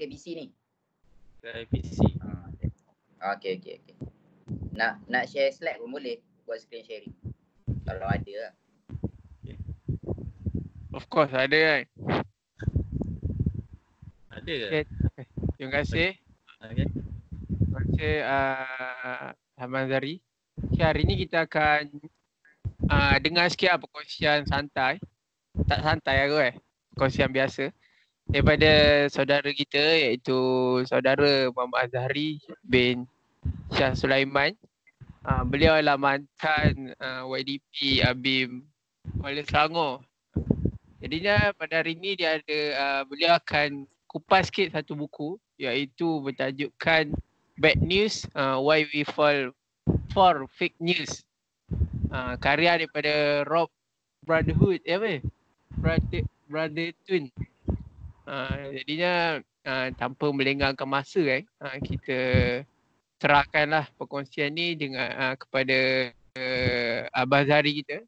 PC ni? Pakai PC. Okay. Nak share slide pun boleh buat screen sharing. Kalau ada lah. Of course ada kan. Ada ke? Okay. Terima kasih. Okay. Terima kasih Ahmad Zari. Okay, hari ni kita akan dengar sikit perkongsian santai. Tak santai aku perkongsian biasa daripada saudara kita iaitu saudara Muhammad Azhari bin Shah Sulaiman. Beliau adalah mantan YDP ABIM Kuala Selangor. Jadinya pada hari ini beliau akan kupas sikit satu buku iaitu bertajukkan Bad News Why We Fall for Fake News. Karya daripada Rob Brotherhood Brotherton. Jadinya tanpa melengahkan masa kita serahkanlah perkongsian ni dengan kepada Abang Zari kita.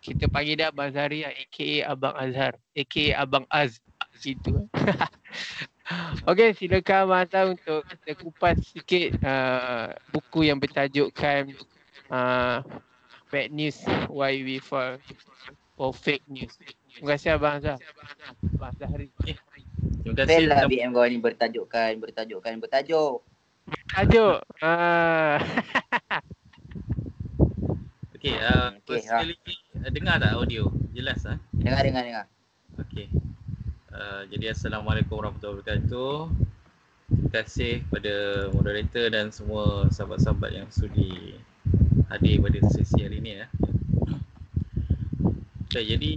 Kita panggil dia Abang Zari aka Abang Azhar aka Abang Az gitu. Okey, silakan Abang Azhar untuk kita kupas sikit buku yang bertajukkan Bad News Why We Fall for Fake News. Terima kasih Abang Azhar. Abang Zahari. Terima kasih. Lah BM kau ni bertajuk. Okey, firstly dengar tak audio? Jelas ah? Dengar. Okey. Jadi Assalamualaikum warahmatullahi wabarakatuh. Terima kasih kepada moderator dan semua sahabat-sahabat yang sudi hadir pada sesi hari ini ya. Okay, jadi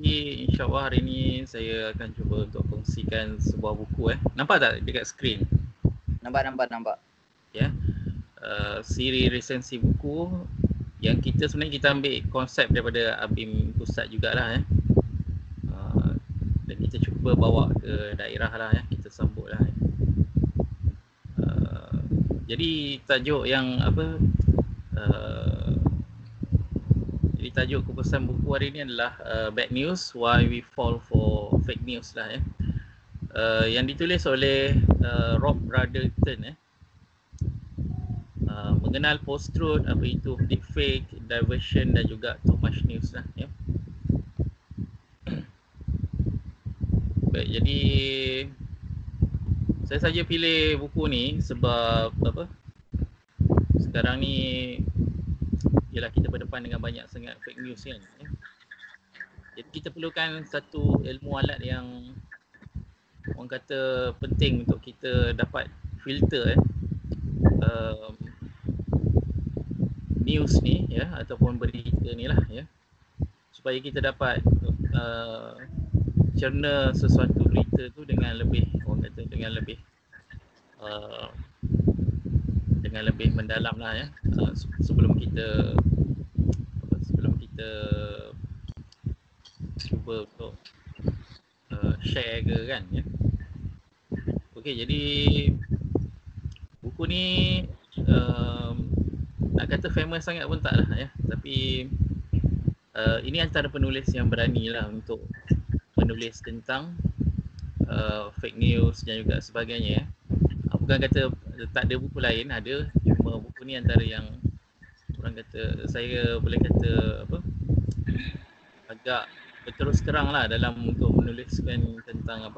insyaAllah hari ini saya akan cuba untuk kongsikan sebuah buku Nampak tak dekat skrin? Nampak. Ya. Siri resensi buku yang sebenarnya kita ambil konsep daripada ABIM Pusat jugalah dan kita cuba bawa ke daerah lah kita sambut lah jadi tajuk yang jadi tajuk kupasan buku hari ini adalah Bad News Why We Fall for Fake News lah yang ditulis oleh Rob Brotherton mengenal post-truth, apa itu deepfake, diversion dan juga too much news lah Baik, jadi saya saja pilih buku ni sebab sekarang ni ialah kita berdepan dengan banyak sangat fake news kan Jadi kita perlukan satu ilmu alat yang orang kata penting untuk kita dapat filter news ni ataupun berita ni lah supaya kita dapat cerna sesuatu berita tu dengan lebih orang kata dengan lebih mendalam lah sebelum kita cuba untuk share ke kan Okey, jadi buku ni nak kata famous sangat pun tak lah tapi ini antara penulis yang berani lah untuk menulis tentang fake news dan juga sebagainya bukan kata tak ada buku lain, ada, cuma buku ni antara yang orang kata saya boleh kata agak berterus terang lah dalam untuk menuliskan tentang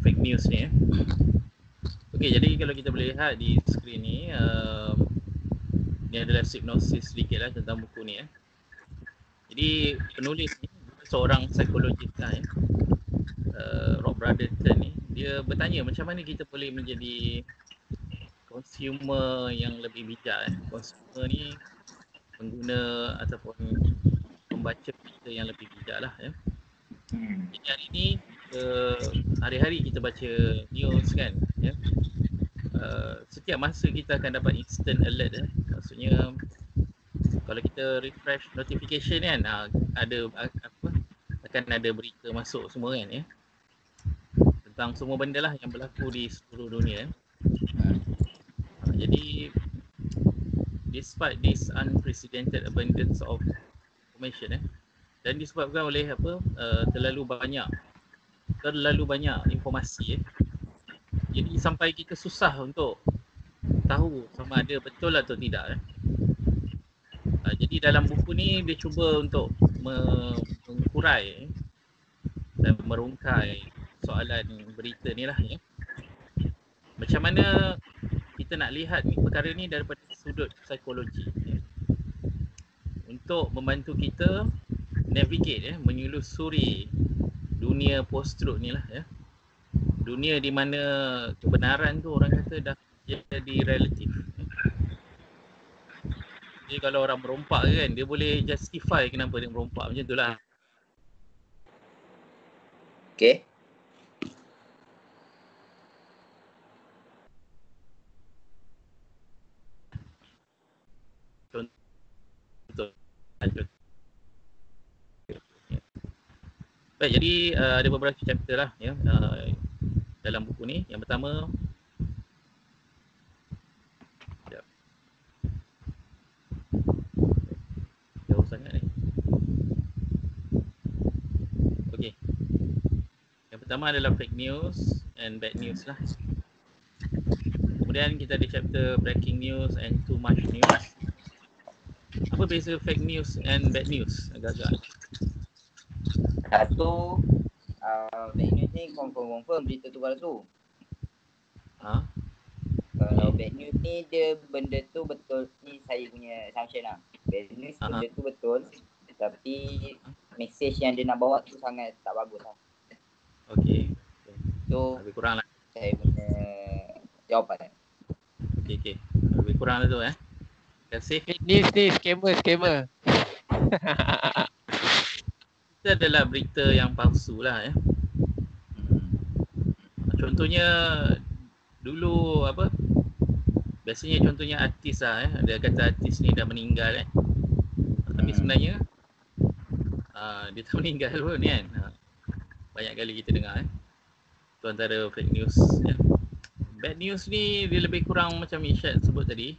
fake news ni Okey, jadi kalau kita boleh lihat di skrin ni adalah hipnosis sedikit lah tentang buku ni Jadi penulis ni seorang psikologis lah Rob Brotherton ni, dia bertanya macam mana kita boleh menjadi consumer yang lebih bijak Consumer ni pengguna ataupun pembaca berita yang lebih bijak lah Jadi hari ni hari-hari kita baca news kan setiap masa kita akan dapat instant alert maksudnya kalau kita refresh notification kan akan ada berita masuk semua kan tentang semua benda lah yang berlaku di seluruh dunia jadi despite this unprecedented abundance of information dan disebabkan oleh terlalu banyak terlalu banyak informasi Jadi sampai kita susah untuk tahu sama ada betul atau tidak Jadi dalam buku ni dia cuba untuk mengkurai dan merungkai soalan berita ni lah Macam mana kita nak lihat ni perkara ni daripada sudut psikologi untuk membantu kita navigate menyelusuri dunia post-truth ni lah dunia di mana kebenaran tu orang kata dah jadi relatif Jadi kalau orang merompak kan dia boleh justify kenapa dia merompak macam tu lah Okay. Betul. Baik, jadi ada beberapa chapter lah dalam buku ni. Yang pertama jauh sangat ni. Okey. Yang pertama adalah fake news and bad news lah. Kemudian kita ada chapter breaking news and too much news. Apa beza fake news and bad news? Agak-agak. Satu, bad news ni confirm berita tu palsu. Kalau bad news ni dia benda tu betul, ni saya punya assumption lah. Bad news benda tu betul tapi message yang dia nak bawa tu sangat tak bagus lah. Okey. So lebih kurang lah. Saya punya jawapan. Okey. Lebih kurang lah tu Terima kasih. Fake news ni scammer. Itu adalah berita yang palsu lah Contohnya dulu biasanya contohnya artis lah dia kata artis ni dah meninggal tapi sebenarnya dia tak meninggal pun kan banyak kali kita dengar itu antara fake news Bad news ni dia lebih kurang macam Irsyad sebut tadi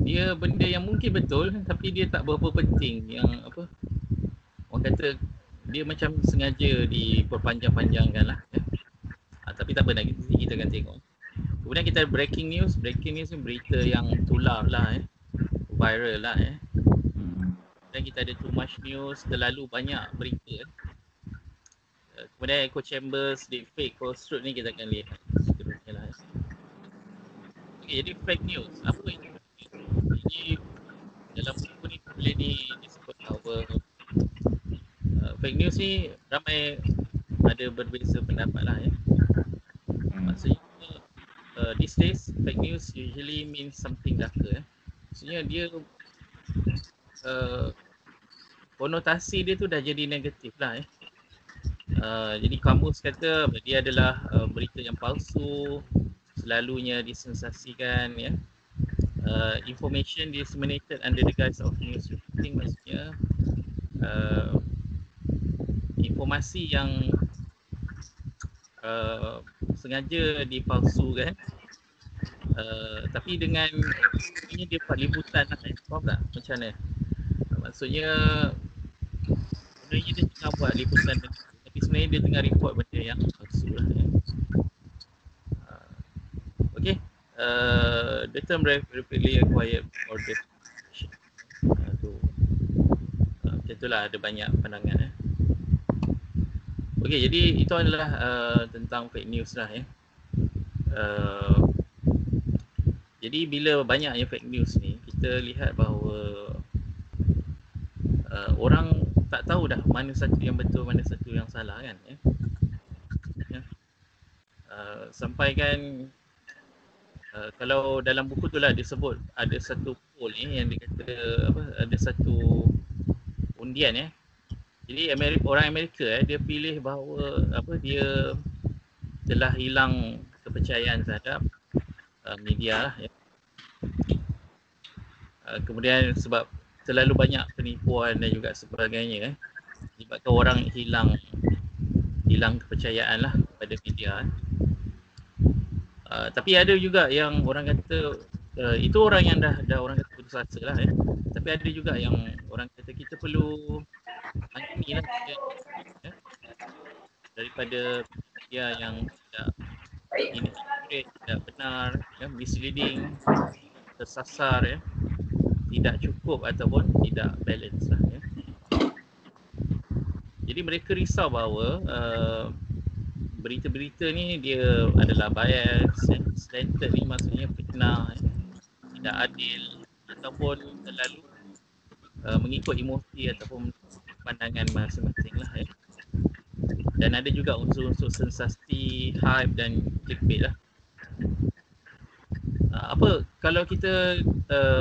dia benda yang mungkin betul tapi dia tak berapa penting yang orang kata dia macam sengaja diperpanjang-panjangkan lah tapi tak apa, nanti kita akan tengok. Kemudian kita ada breaking news ni berita yang tular lah viral lah Dan kita ada too much news, terlalu banyak berita Kemudian echo chambers, deepfake, post-truth ni kita akan lihat seterusnya lah Okay, jadi fake news, apa itu? Jadi dalam buku ni boleh disebut bahawa fake news ni ramai ada berbeza pendapat lah Maksudnya these days fake news usually means something darker Maksudnya dia konotasi dia tu dah jadi negatif lah Jadi kamus kata dia adalah berita yang palsu, selalunya disensasikan information disseminated under the guise of news reporting, maksudnya informasi yang sengaja dipalsukan tapi dengan ini dia buat liputan lah faham tak macam mana maksudnya sebenarnya dia tengah buat liputan tapi sebenarnya dia tengah report benda yang palsu lah Okay, the term rapidly acquired order macam itulah ada banyak pandangan Okey, jadi itu adalah tentang fake news lah Jadi bila banyaknya fake news ni, kita lihat bahawa orang tak tahu dah mana satu yang betul, mana satu yang salah kan Sampai kan kalau dalam buku tu lah disebut ada satu poll yang dia kata ada satu undian Jadi orang Amerika dia pilih bahawa dia telah hilang kepercayaan terhadap media lah Kemudian sebab terlalu banyak penipuan dan juga sebagainya menyebabkan orang hilang kepercayaan lah pada media Tapi ada juga yang orang kata itu orang yang dah orang kata putus asa lah Tapi ada juga yang orang kata kita perlu ni lah daripada media yang tidak inaccurate, tidak benar, misleading, tersasar, tidak cukup ataupun tidak balance lah, Jadi mereka risau bahawa berita-berita ni dia adalah bias, slanted ni maksudnya fitnah, tidak adil ataupun terlalu mengikut emosi ataupun pandangan masing-masing lah, Dan ada juga unsur-unsur sensasi, hype dan clickbait lah. Apa kalau kita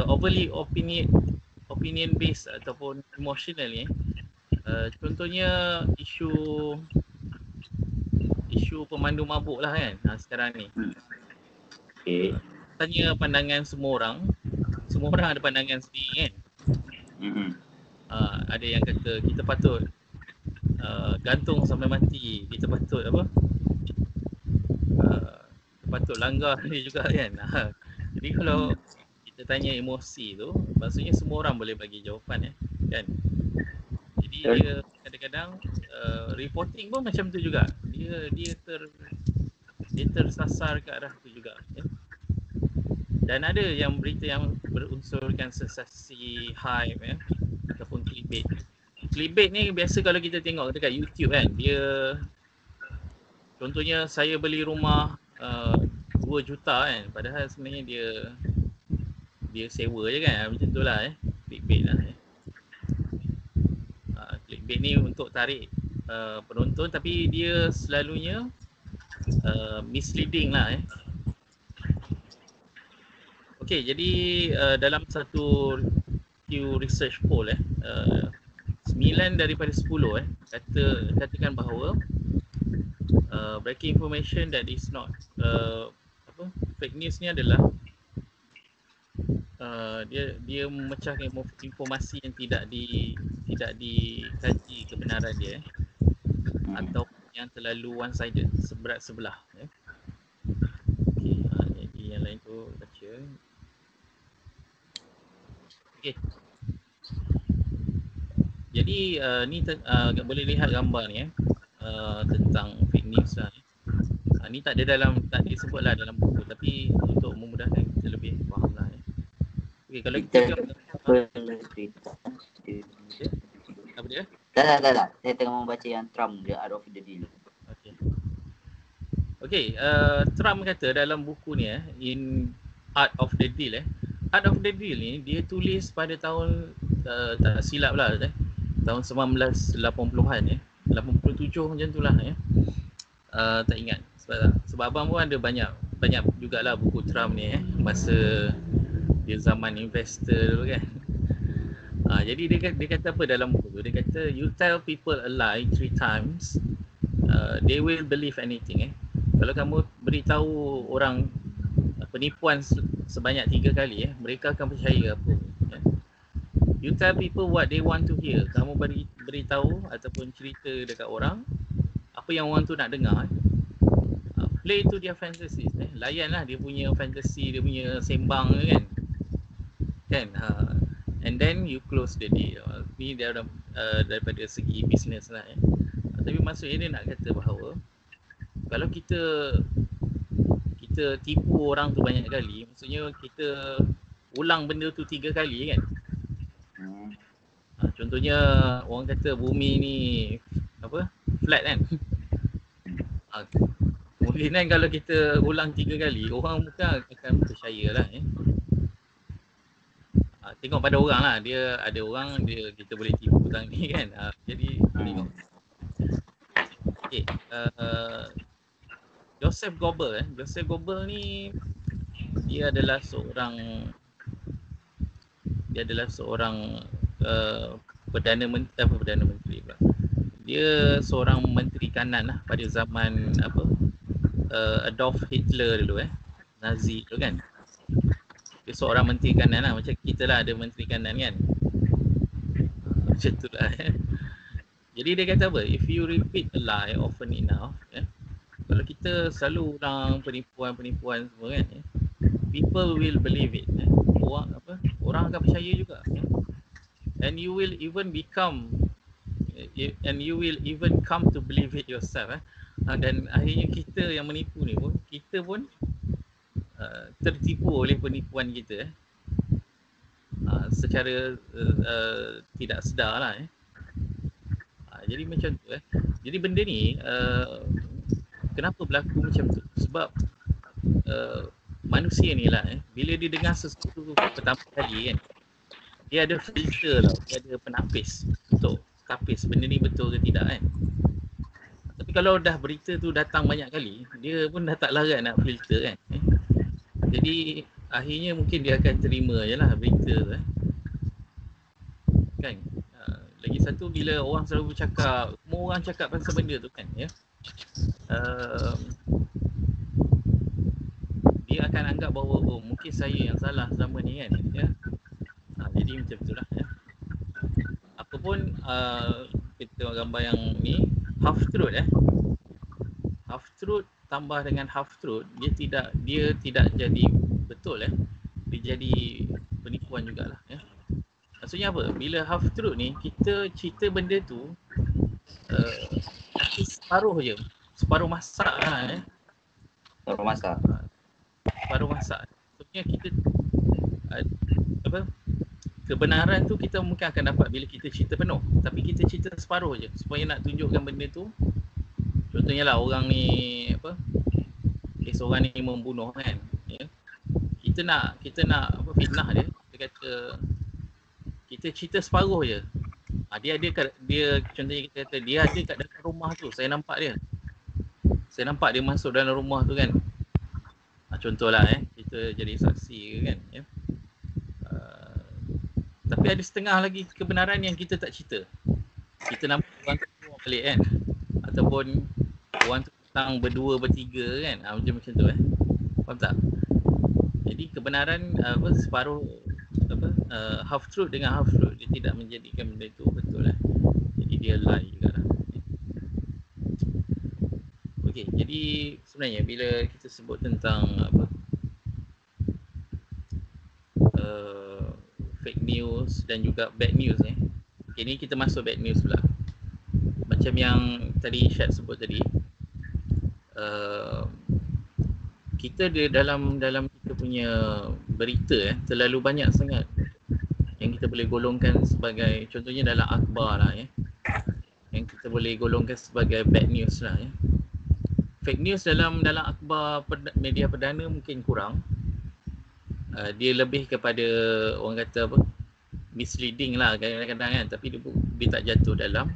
overly opinion based ataupun emotional ni, contohnya isu pemandu mabuk lah kan sekarang ni. Okay. Tanya pandangan semua orang ada pandangan sendiri kan. Ada yang kata kita patut gantung sampai mati, kita patut kita patut langgar dia juga kan. Jadi kalau kita tanya emosi tu, maksudnya semua orang boleh bagi jawapan kan. Jadi dia kadang-kadang reporting pun macam tu juga. Dia tersasar ke arah tu juga, Dan ada yang berita yang berunsurkan sensasi, hype, ataupun clickbait. Clickbait ni biasa kalau kita tengok dekat YouTube kan, dia contohnya saya beli rumah 2 juta kan, padahal sebenarnya dia sewa je kan, macam tu lah clickbait lah. Clickbait ni untuk tarik penonton, tapi dia selalunya misleading lah. Okay, jadi dalam satu Pew Research Poll 9 daripada 10 katakan bahawa breaking information that is not fake news ni adalah dia memecahkan informasi yang tidak dikaji kebenaran dia, atau yang terlalu one sided, seberat sebelah. Okay, jadi yang lain tu baca. Okay. Jadi ni boleh lihat gambar ni tentang fake news lah. Ni tak disebut lah dalam buku, tapi untuk memudahkan kita lebih faham lah. Okay, kalau kita apa dia? Tak. Saya tengah membaca yang Trump, The Art of the Deal. Okay, Trump kata dalam buku ni in Art of the Deal Art of the Deal ni dia tulis pada tahun tak silap lah tahun 1980-an 87 macam tu lah tak ingat sebab abang pun ada banyak jugalah buku Trump ni masa dia zaman investor tu kan. Jadi dia kata apa dalam buku tu, dia kata you tell people a lie 3 times, they will believe anything. Kalau kamu beritahu orang penipuan sebanyak 3 kali mereka akan percaya apa. You tell people what they want to hear. Kamu beritahu ataupun cerita dekat orang apa yang orang tu nak dengar. Play to their fantasies. Layanlah dia punya fantasi, dia punya sembang kan. And then you close the deal. Ni daripada segi bisnes lah. Tapi maksudnya dia nak kata bahawa kalau kita tipu orang tu banyak kali, maksudnya kita ulang benda tu 3 kali kan. Contohnya orang kata bumi ni flat kan. Kemudian kalau kita ulang 3 kali, orang bukan akan percaya lah. Tengok pada orang lah, dia ada orang kita boleh tipu hutang ni kan. Jadi tengok. Okay, Joseph Goebbels ni dia adalah seorang Perdana Menteri pula. Dia seorang menteri kanan lah pada zaman Adolf Hitler dulu Nazi tu kan. Dia seorang menteri kanan lah, macam kita lah ada menteri kanan kan. Macam tu lah Jadi dia kata apa? If you repeat a lie often enough, kalau kita selalu ulang penipuan semua kan, people will believe it. Orang akan percaya juga. And you will even become and you will even come to believe it yourself. Dan akhirnya kita yang menipu ni pun, kita pun tertipu oleh penipuan kita secara tidak sedar lah. Jadi macam tu Jadi benda ni kenapa berlaku macam tu? Sebab manusia ni lah bila dia dengar sesuatu pertama kali kan, dia ada filter tau, dia ada penapis untuk kapis benda ni betul ke tidak kan. Tapi kalau dah berita tu datang banyak kali, dia pun dah tak larat nak filter kan. Jadi akhirnya mungkin dia akan terima je lah berita tu kan. Lagi satu, bila orang selalu bercakap, semua orang cakap pasal benda tu kan dia akan anggap bahawa mungkin saya yang salah selama ni kan jadi macam itulah apa pun kita tengok gambar yang ni, half truth half truth tambah dengan half truth, dia tidak jadi betul dia jadi penipuan jugalah Maksudnya apa? Bila half truth ni, kita cerita benda tu tapi separuh je, separuh masak lah separuh masak. Maksudnya kita kebenaran tu kita mungkin akan dapat bila kita cerita penuh, tapi kita cerita separuh je supaya nak tunjukkan benda tu. Contohnya lah orang ni kes orang ni membunuh kan kita nak fitnah dia kata kita cerita separuh je. Dia contohnya kita kata dia ada kat dalam rumah tu, saya nampak dia masuk dalam rumah tu kan. Contohlah kita jadi saksi kan tapi ada setengah lagi kebenaran yang kita tak cerita. Kita nampak orang tu keluar balik kan, ataupun orang tu datang berdua bertiga kan, macam tu faham tak? Jadi kebenaran separuh half truth dengan half truth, dia tidak menjadikan benda itu betul jadi dia lie jugalah. Okey, jadi sebenarnya bila kita sebut tentang fake news dan juga bad news okay, ni kita masuk bad news pula. Macam yang tadi Syed sebut tadi, kita dalam kita punya berita terlalu banyak sangat yang kita boleh golongkan sebagai, contohnya dalam akhbar lah yang kita boleh golongkan sebagai bad news lah Fake news dalam akhbar media perdana mungkin kurang. Dia lebih kepada orang kata misleading lah kadang-kadang kan, tapi dia tak jatuh dalam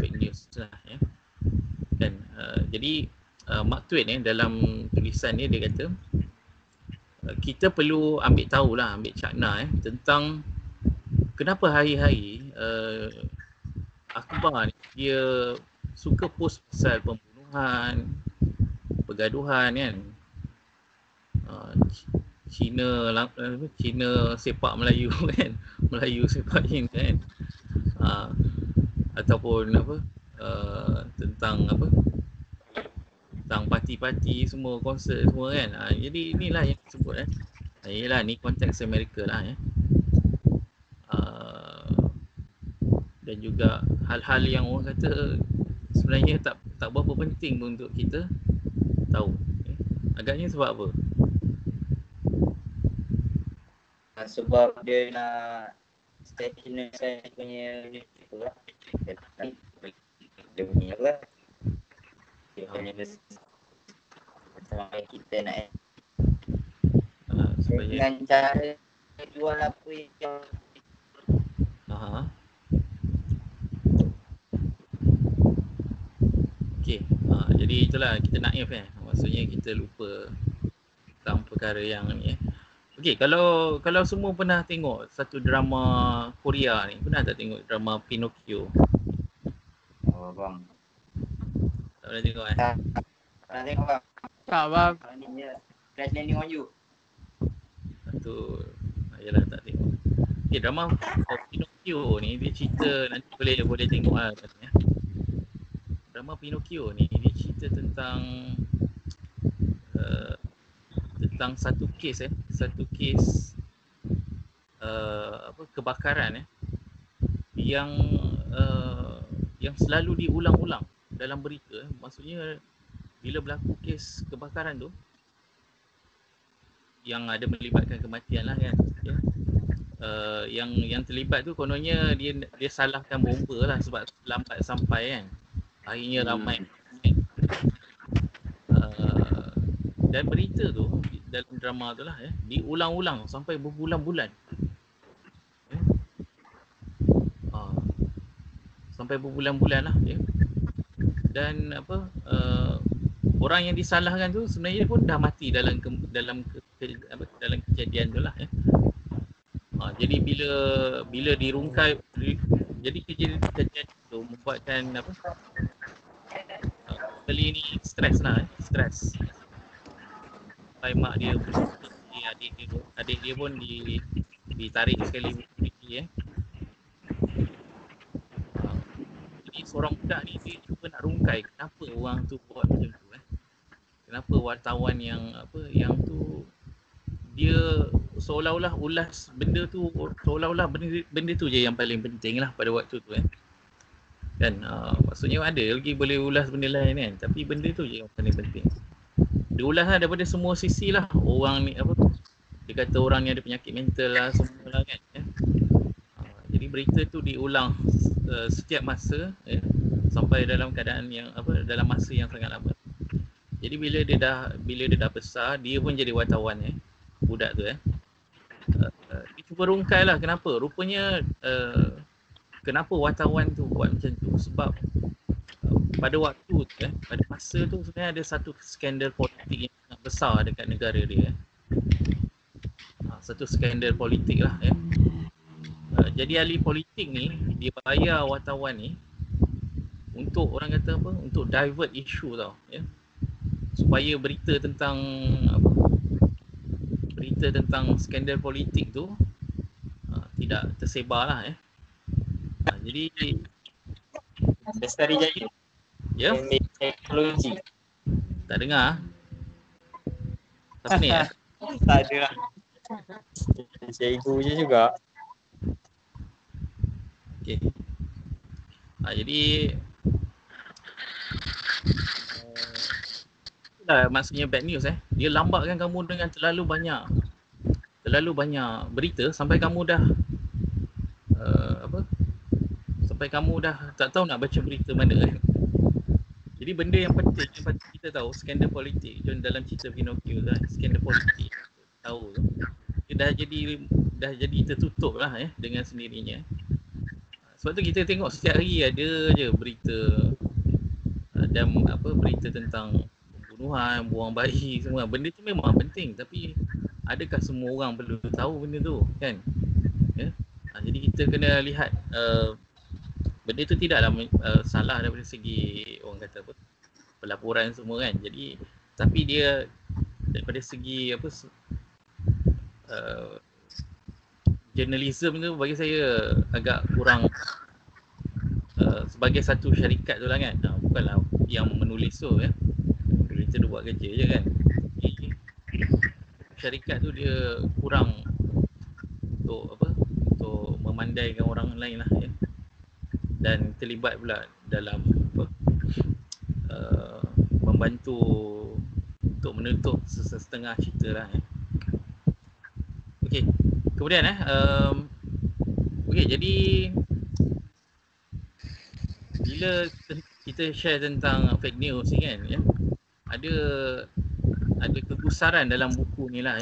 fake news lah kan. Jadi Mark Twain dalam tulisan ni dia kata kita perlu ambil cakna tentang kenapa hari-hari akhbar ni dia suka post pasal pembunuhan, pergaduhan kan, Cina sepak Melayu kan, Melayu sepak Cina kan, ataupun tentang parti-parti semua, konsert semua kan. Jadi inilah yang disebut Yelah, ni konteks Amerika lah dan juga hal-hal yang orang kata sebenarnya tak berapa penting pun untuk kita tahu. Agaknya sebab apa? Sebab dia nak stationary punya newspaper lah. Dia punya lah. Dia punya macam kita nak dengan cara jual apa yang okey. Jadi itulah kita naif maksudnya kita lupa tentang perkara yang ni Okey, kalau semua pernah tengok satu drama Korea ni, pernah tak tengok drama Pinocchio? Oh bang, tak pernah tengok tak pernah tengok bang. Tak bang. Crash Landing on You. Satu, yalah tak tengok. Okey, drama Pinocchio ni dia cerita, nanti boleh tengok lah katanya. Drama Pinocchio ni dia cerita tentang satu kes kebakaran yang yang selalu diulang-ulang dalam berita. Maksudnya bila berlaku kes kebakaran tu yang ada melibatkan kematian lah kan, ya. Yang terlibat tu kononnya dia salahkan bomba lah sebab lambat sampai kan. Akhirnya ramai. Dan berita tu dalam drama tu lah ya, diulang-ulang sampai berbulan-bulan. Sampai berbulan-bulan lah ya. Dan orang yang disalahkan tu sebenarnya pun dah mati dalam kejadian tu lah ya. Jadi bila dirungkai, jadi kejadian tu membuatkan kali ni stres lah stres. Sampai mak dia adik dia pun ditarik sekali lagi Jadi seorang budak ni dia cuba nak rungkai kenapa orang tu buat macam tu Kenapa wartawan yang tu dia seolah-olah ulas benda tu, seolah-olah benda tu je yang paling penting lah pada waktu tu kan. Maksudnya ada lagi boleh ulas benda lain kan, tapi benda tu je yang paling penting. Dia ulas lah daripada semua sisi lah. Orang ni dia kata orang ni ada penyakit mental lah semua lah kan jadi berita tu diulang setiap masa sampai dalam keadaan yang dalam masa yang sangat lama. Jadi bila dia dah besar, dia pun jadi wartawan budak tu dia cuba rungkai lah kenapa. Rupanya kenapa wartawan tu buat macam tu, sebab pada waktu tu pada masa tu sebenarnya ada satu skandal politik yang sangat besar dekat negara dia satu skandal politik lah jadi ahli politik ni dia bayar wartawan ni untuk orang kata untuk divert isu tau supaya berita tentang skandal politik tu tidak tersebar lah jadi Lestari Jaya teknologi tak dengar siapa ni tak ada lah. Cikgu je juga. Okay. Jadi maksudnya bad news dia lambatkan kamu dengan terlalu banyak berita sampai kamu dah sampai kamu dah tak tahu nak baca berita mana Jadi benda yang penting yang patut kita tahu, skandal politik dalam cerita Pinocchio tu skandal politik tahu tu dia dah jadi tertutup lah dengan sendirinya. Sebab tu kita tengok setiap hari ada je berita dan berita tentang pembunuhan, buang bayi semua. Benda tu memang penting, tapi adakah semua orang perlu tahu benda tu kan? Jadi kita kena lihat benda tu tidaklah salah daripada segi orang kata pelaporan semua kan. Jadi tapi dia daripada segi journalism tu bagi saya agak kurang sebagai satu syarikat tu lah kan. Bukanlah yang menulis tu kita buat kerja je kan. Syarikat tu dia kurang untuk memandaikan orang lain lah dan terlibat pula dalam membantu untuk menutup setengah cerita lah Okey, kemudian okey, jadi bila kita share tentang fake news ni kan ada kegusaran dalam buku ni lah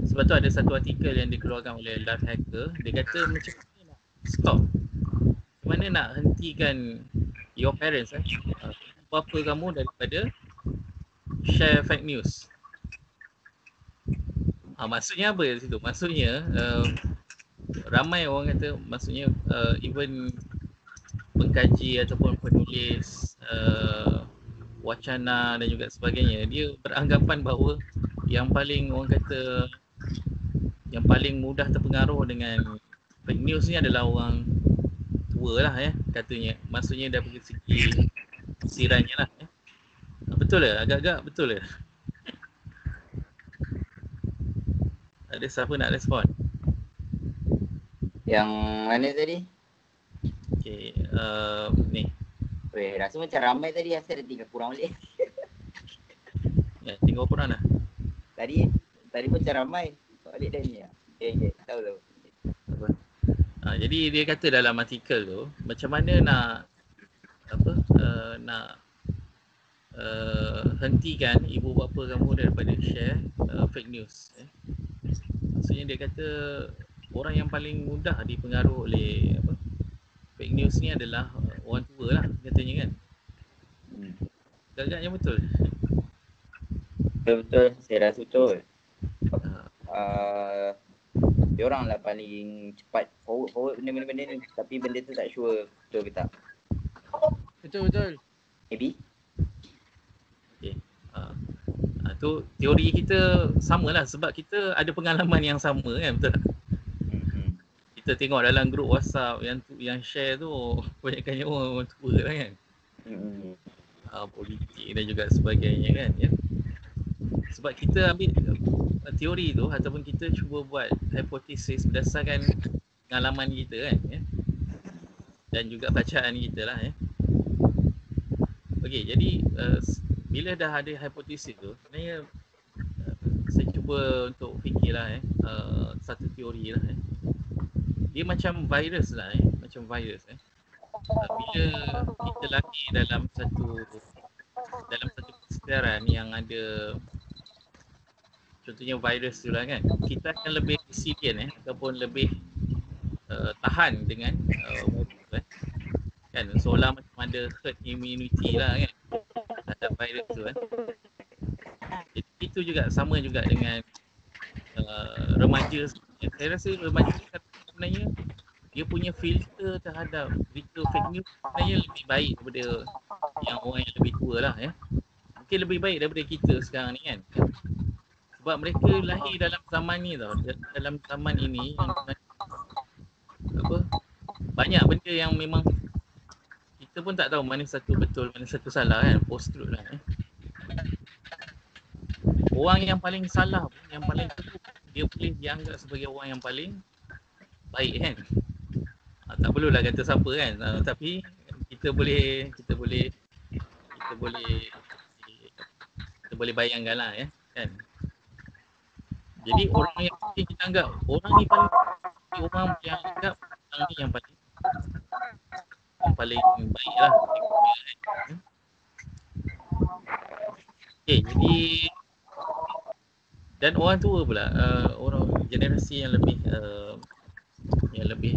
Sebab tu ada satu artikel yang dikeluarkan oleh Life Hacker. Dia kata macam mana nak stop, macam mana nak hentikan your parents apa kamu daripada share fake news. Maksudnya apa di situ? Maksudnya ramai orang kata, maksudnya even pengkaji ataupun penulis wacana dan juga sebagainya, dia beranggapan bahawa yang paling orang kata yang paling mudah terpengaruh dengan fake news ni adalah orang tua lah katanya. Maksudnya dari segi sirannya lah Betul ke? Agak-agak betul ke? Ada siapa nak respon? Yang mana tadi? Okay, ni. Weh, rasa macam ramai tadi asal ada 3 kurang balik. Ya, tinggal korang dah. Tadi macam ramai. Balik dah ni lah. Okay, tahu. Jadi dia kata dalam artikel tu, macam mana nak hentikan ibu bapa kamu daripada share fake news. Maksudnya dia kata orang yang paling mudah dipengaruhi oleh fake news ni adalah orang tua lah katanya kan. Agak-agaknya betul. Betul, saya rasa betul. Dia orang lah paling cepat forward benda-benda ni, tapi benda tu tak sure betul ke tak. Betul. Maybe. Okay. Tu teori kita samalah sebab kita ada pengalaman yang sama kan, betul tak? Kita tengok dalam grup WhatsApp yang share tu banyaknya orang tua lah kan. Politik dan juga sebagainya kan ya. Sebab kita ambil teori tu ataupun kita cuba buat hipotesis berdasarkan pengalaman kita kan ya. Dan juga bacaan kita lah ya. Okey, jadi bila dah ada hipotesis tu, sebenarnya saya cuba untuk fikirlah satu teori lah dia macam virus lah macam virus bila kita lahir dalam satu kesedaran yang ada contohnya virus tu lah kan, kita akan lebih resilient ataupun lebih tahan dengan virus kan, seolah macam ada herd immunity lah kan terhadap virus tu Jadi itu juga sama juga dengan remaja. Saya rasa remaja sebenarnya dia punya filter terhadap berita fake news sebenarnya lebih baik daripada yang orang yang lebih tua lah ya. Mungkin lebih baik daripada kita sekarang ni kan. Sebab mereka lahir dalam zaman ni tau. Dalam zaman ini yang banyak benda yang memang kita pun tak tahu mana satu betul, mana satu salah kan. Post truth lah Orang yang paling salah pun, yang paling teruk, dia boleh dianggap sebagai orang yang paling baik kan. Tak perlulah kata siapa kan, tapi kita boleh bayangkan lah ya kan. Jadi orang yang kita anggap orang ni paling, orang yang anggap orang ni yang paling baik lah. Okay, jadi dan orang tua pula, orang generasi yang lebih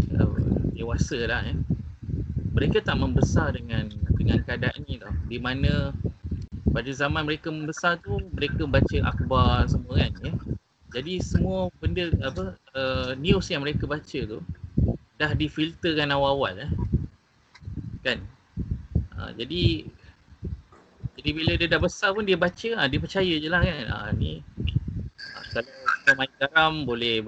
dewasa lah mereka tak membesar dengan keadaan ni tau, di mana pada zaman mereka membesar tu mereka baca akhbar semua kan ya. Jadi semua benda news yang mereka baca tu dah difilterkan awal-awal kan. Jadi bila dia dah besar pun dia baca, dia percaya je lah kan. Ni kalau kita main garam boleh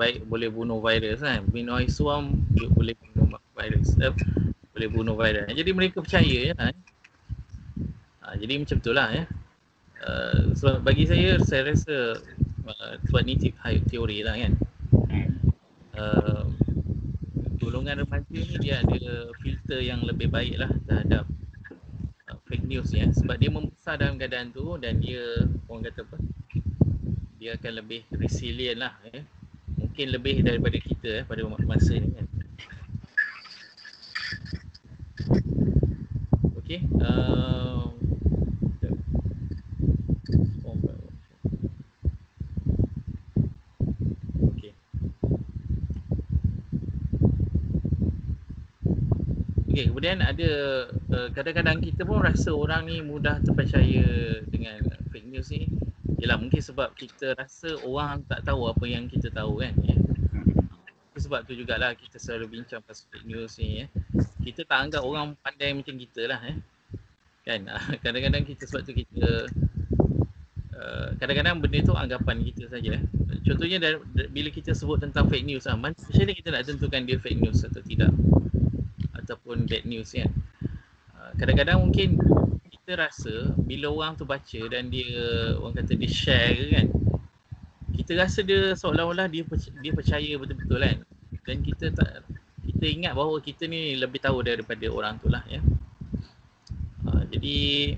bunuh virus kan. Minum air suam boleh bunuh virus. Boleh bunuh virus. Jadi mereka percaya je lah. Jadi macam tu lah ya. So bagi saya rasa sebab ni teori lah kan. Golongan remaja ni dia ada filter yang lebih baik lah terhadap fake news ya. Sebab dia membesar dalam keadaan tu dan dia orang kata apa, dia akan lebih resilient lah ya. Mungkin lebih daripada kita pada masa ni kan. Okay, Okay, kemudian ada kadang-kadang kita pun rasa orang ni mudah terpercaya dengan fake news ni. Yalah mungkin sebab kita rasa orang tak tahu apa yang kita tahu kan ya. Sebab tu jugalah kita selalu bincang pasal fake news ni ya. Kita tak anggap orang pandai macam kita lah kan. Kadang-kadang kita sebab tu kita kadang-kadang benda tu anggapan kita saja. Contohnya bila kita sebut tentang fake news macam mana kita nak tentukan dia fake news atau tidak, ataupun bad news kan. Kadang-kadang mungkin kita rasa bila orang tu baca dan dia orang kata dia share kan, kita rasa dia seolah-olah dia percaya betul-betul kan. Dan kita kita ingat bahawa kita ni lebih tahu daripada orang tu lah ya. Jadi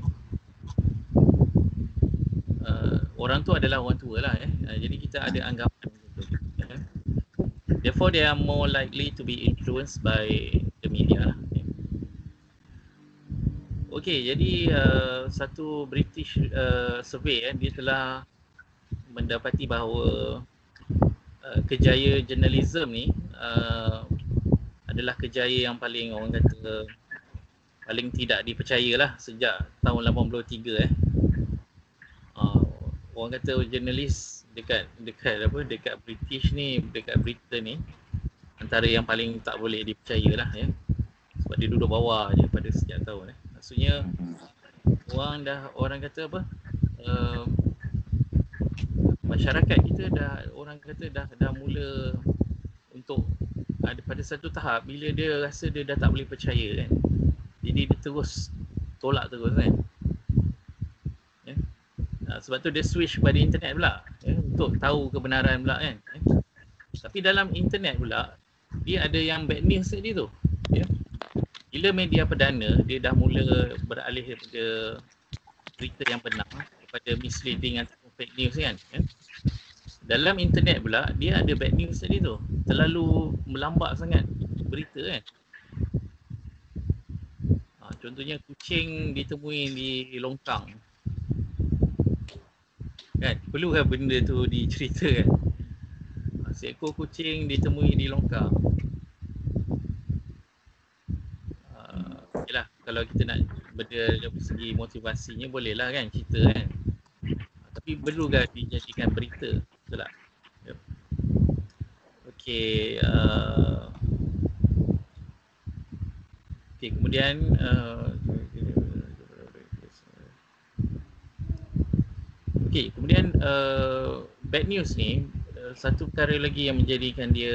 orang tu adalah orang tua lah ya. Jadi kita ada anggapan macam tu ya. Therefore they are more likely to be influenced by the media lah ya. Okey, jadi satu British survey dia telah mendapati bahawa kejaya journalism ni adalah kejaya yang paling orang kata paling tidak dipercayalah sejak tahun 83 orang kata jurnalis dekat British ni, dekat Britain ni antara yang paling tak boleh dipercayalah ya. Sebab dia duduk bawah je pada setiap tahun Maksudnya orang kata apa? Masyarakat kita dah mula untuk ada pada satu tahap bila dia rasa dia dah tak boleh percaya kan. Jadi dia terus tolak terus kan. Ya. Sebab tu dia switch pada internet pula ya, untuk tahu kebenaran pula kan. Tapi dalam internet pula dia ada yang bad news tadi tu. Ya. Bila media perdana dia dah mula beralih daripada berita yang benar kepada misleading atau fake news kan. Ya. Dalam internet pula dia ada bad news tadi tu. Terlalu melambak sangat berita kan. Contohnya kucing ditemui di longkang. Kan? Perlukan benda tu diceritakan. Seekor kucing ditemui di longkang. Yalah, kalau kita nak benda dari segi motivasinya bolehlah kan cerita kan. Tapi perlukan dijadikan berita. Betul tak? Yep. Okey, kemudian bad news ni satu perkara lagi yang menjadikan dia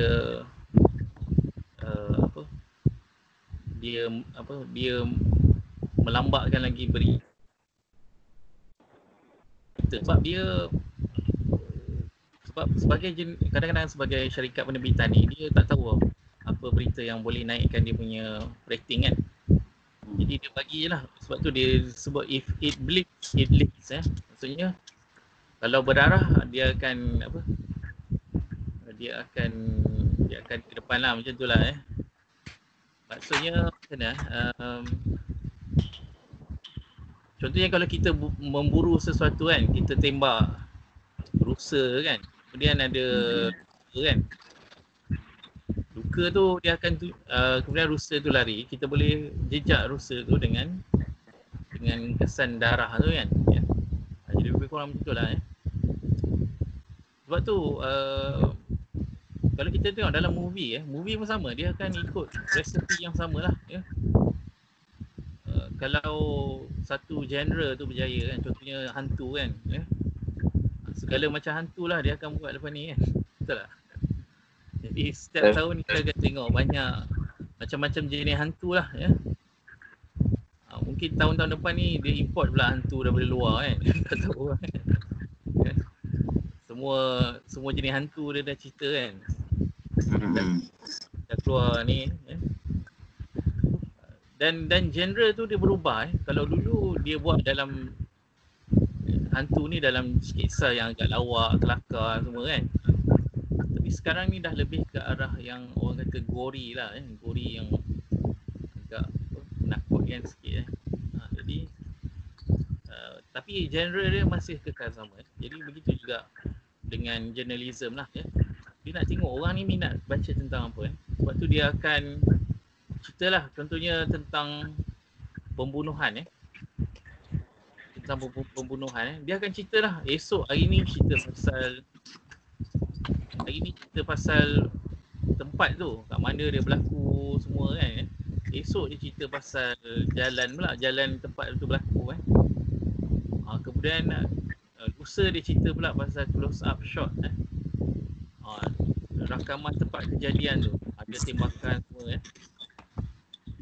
dia melambakkan lagi berita sebab dia kadang-kadang sebagai syarikat penerbitan ni dia tak tahu apa berita yang boleh naikkan dia punya rating kan. Jadi dia bagi je lah. Sebab tu dia sebut if it bleeds, it leaks Maksudnya kalau berdarah dia akan dia akan ke depan lah macam tu lah Maksudnya macam mana contohnya kalau kita memburu sesuatu kan, kita tembak rusa kan, kemudian ada luka kan, luka tu dia akan kemudian rusa tu lari, kita boleh jejak rusa tu dengan kesan darah tu kan ya. Jadi lebih kurang betul lah Sebab tu kalau kita tengok dalam movie movie pun sama, dia akan ikut resepi yang sama lah ya. Kalau satu genre tu berjaya kan, contohnya hantu kan ya. Segala macam hantu lah dia akan buat lepas ni kan. Betul tak? Jadi setiap tahun kita akan tengok banyak macam-macam jenis hantu lah ya. Mungkin tahun-tahun depan ni dia import pula hantu daripada luar kan. Tak tahu kan. Semua jenis hantu dia dah cerita kan. Dah keluar ni Dan genre tu dia berubah Kalau dulu dia buat dalam hantu ni dalam sketsa yang agak lawak, kelakar semua kan. Tapi sekarang ni dah lebih ke arah yang orang kata gory lah gory yang agak menakutkan sikit Jadi tapi genre dia masih kekal sama Jadi begitu juga dengan journalism lah Dia nak tengok orang ni minat baca tentang apa Sebab tu dia akan ceritalah contohnya tentang pembunuhan tentang pembunuhan dia akan ceritalah esok hari ni cerita pasal tempat tu, kat mana dia berlaku semua kan esok dia cerita pasal jalan tempat tu berlaku kemudian lusa dia cerita pula pasal close up shot rakaman tempat kejadian tu ada tembakan semua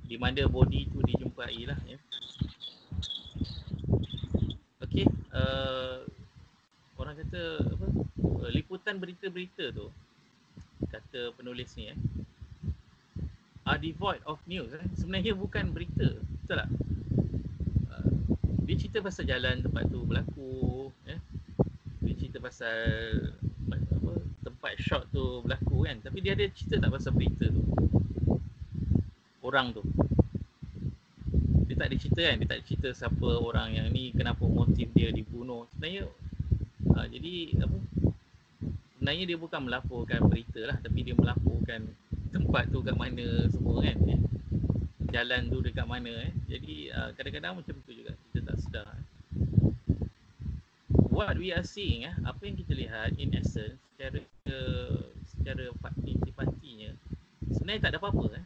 di mana body tu dijumpai lah Okey, orang kata liputan berita-berita tu kata penulis ni are devoid of news. Sebenarnya bukan berita, betul tak? Dia cerita pasal jalan tempat tu berlaku, dia cerita pasal apa, tempat shot tu berlaku kan, tapi dia ada cerita tak pasal berita tu, orang tu. Dia tak ada cerita kan, dia tak ada cerita siapa orang yang ni, kenapa motif dia dibunuh. Sebenarnya jadi apa, sebenarnya dia bukan melaporkan berita lah, tapi dia melaporkan tempat tu kat mana semua kan, jalan tu dekat mana. Jadi kadang-kadang macam tu juga, kita tak sedar. What we are seeing, apa yang kita lihat in essence, secara inti-partinya, sebenarnya tak ada apa-apa.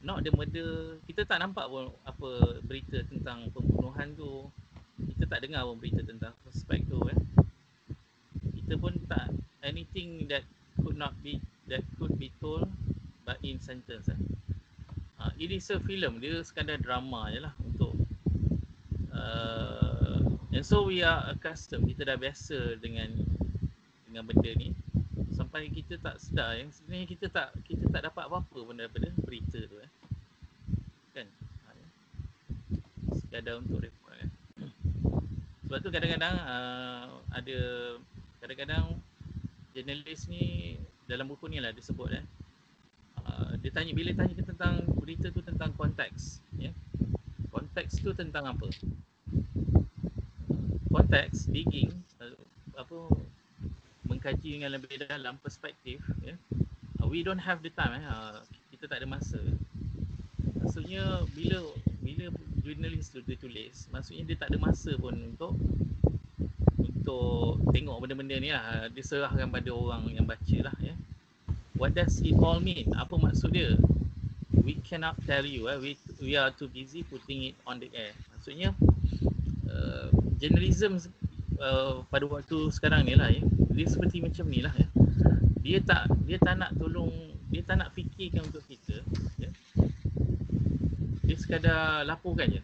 Not the murder, kita tak nampak pun apa berita tentang pembunuhan tu. Kita tak dengar pun berita tentang suspek tu. Kita pun tak anything that could be told but in sentence. It is a film, dia sekadar drama je lah untuk and so we are accustomed, kita dah biasa dengan benda ni sampai kita tak sedar yang sebenarnya kita tak dapat apa-apa pun daripada berita tu kan, sekadar untuk report kan. Sebab tu kadang-kadang ada jurnalis ni dalam buku ni lah dia sebut dia tanya, bila tanya tentang berita tu tentang konteks, konteks tu tentang apa, konteks digging, mengkaji dengan lebih dalam perspektif, we don't have the time, kita tak ada masa. Maksudnya bila jurnalis tu dia tulis, maksudnya dia tak ada masa pun untuk tengok benda-benda ni lah, dia serahkan pada orang yang baca lah. What does it all mean? Apa maksud dia? We cannot tell you, we are too busy putting it on the air. Maksudnya journalism pada waktu sekarang ni lah, dia seperti macam ni lah. Dia tak nak tolong, dia tak nak fikirkan untuk kita, dia sekadar laporkan je,